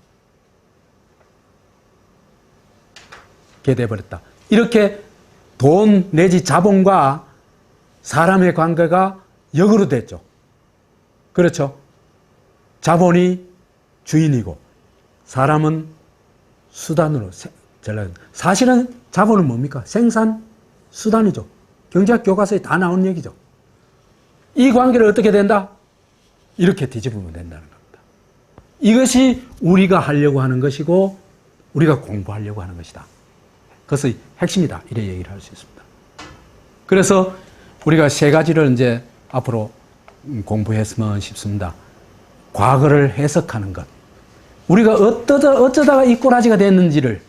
게 되어버렸다. 이렇게 돈 내지 자본과 사람의 관계가 역으로 됐죠. 그렇죠? 자본이 주인이고 사람은 수단으로 사실은 자본은 뭡니까? 생산 수단이죠. 경제학 교과서에 다 나온 얘기죠. 이 관계를 어떻게 된다? 이렇게 뒤집으면 된다는 겁니다. 이것이 우리가 하려고 하는 것이고 우리가 공부하려고 하는 것이다. 그것의 핵심이다. 이래 얘기를 할 수 있습니다. 그래서 우리가 세 가지를 이제 앞으로 공부했으면 싶습니다. 과거를 해석하는 것. 우리가 어쩌다가 이 꼬라지가 됐는지를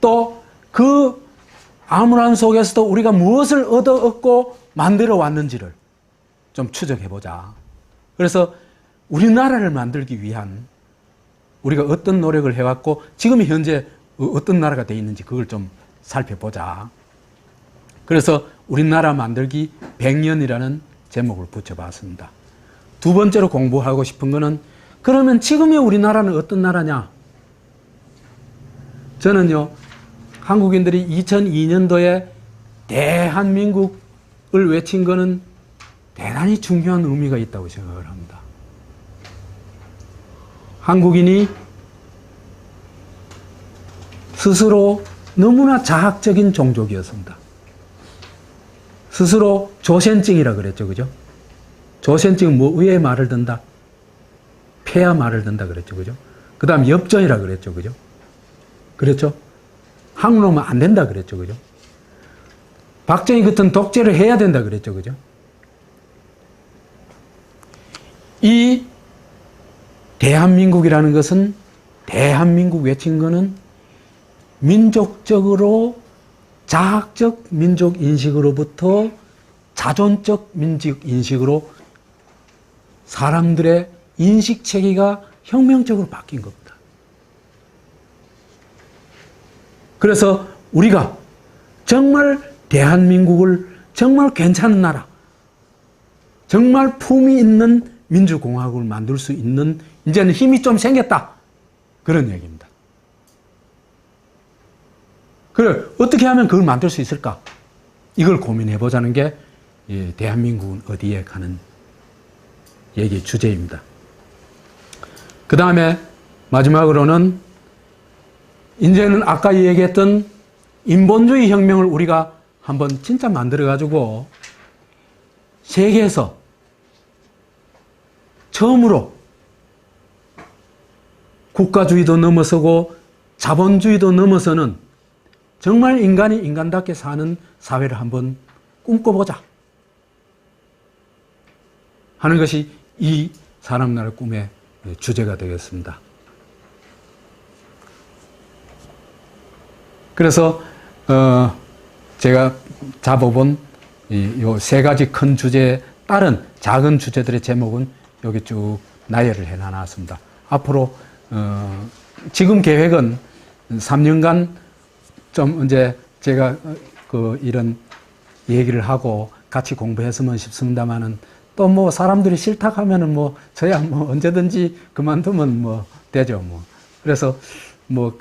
또 그 암울한 속에서도 우리가 무엇을 얻고 만들어 왔는지를 좀 추적해 보자. 그래서 우리나라를 만들기 위한 우리가 어떤 노력을 해왔고 지금 현재 어떤 나라가 되어 있는지 그걸 좀 살펴보자. 그래서 우리나라 만들기 100년이라는 제목을 붙여봤습니다. 두 번째로 공부하고 싶은 거는 그러면 지금의 우리나라는 어떤 나라냐? 저는요, 한국인들이 2002년도에 대한민국을 외친 거는 대단히 중요한 의미가 있다고 생각을 합니다. 한국인이 스스로 너무나 자학적인 종족이었습니다. 스스로 조센증이라 그랬죠. 그죠? 조센증은 뭐 의의 말을 든다. 폐하 말을 든다 그랬죠. 그죠? 그 다음 엽전이라 그랬죠. 그죠? 그랬죠? 한국놈은 안 된다 그랬죠. 그죠? 박정희 같은 독재를 해야 된다 그랬죠. 그죠? 이 대한민국이라는 것은 대한민국 외친 거는 민족적으로 자학적 민족 인식으로부터 자존적 민족 인식으로 사람들의 인식 체계가 혁명적으로 바뀐 겁니다. 그래서 우리가 정말 대한민국을 정말 괜찮은 나라, 정말 품위 있는 민주공화국을 만들 수 있는 이제는 힘이 좀 생겼다. 그런 얘기입니다. 그래, 어떻게 하면 그걸 만들 수 있을까? 이걸 고민해 보자는 게 대한민국은 어디에 가는 얘기 주제입니다. 그 다음에 마지막으로는 이제는 아까 얘기했던 인본주의 혁명을 우리가 한번 진짜 만들어가지고 세계에서 처음으로 국가주의도 넘어서고 자본주의도 넘어서는 정말 인간이 인간답게 사는 사회를 한번 꿈꿔보자 하는 것이 이 사람나라 꿈의 주제가 되겠습니다. 그래서 제가 잡아본 이 세 가지 큰 주제에 따른 작은 주제들의 제목은 여기 쭉 나열을 해놨습니다. 앞으로 지금 계획은 3년간 좀 이제 제가 이런 얘기를 하고 같이 공부했으면 싶습니다만은 또 뭐 사람들이 싫다 하면은 뭐 저야 뭐 언제든지 그만두면 뭐 되죠 뭐. 그래서 뭐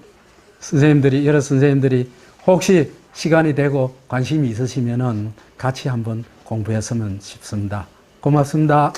여러 선생님들이 혹시 시간이 되고 관심이 있으시면은 같이 한번 공부했으면 싶습니다. 고맙습니다.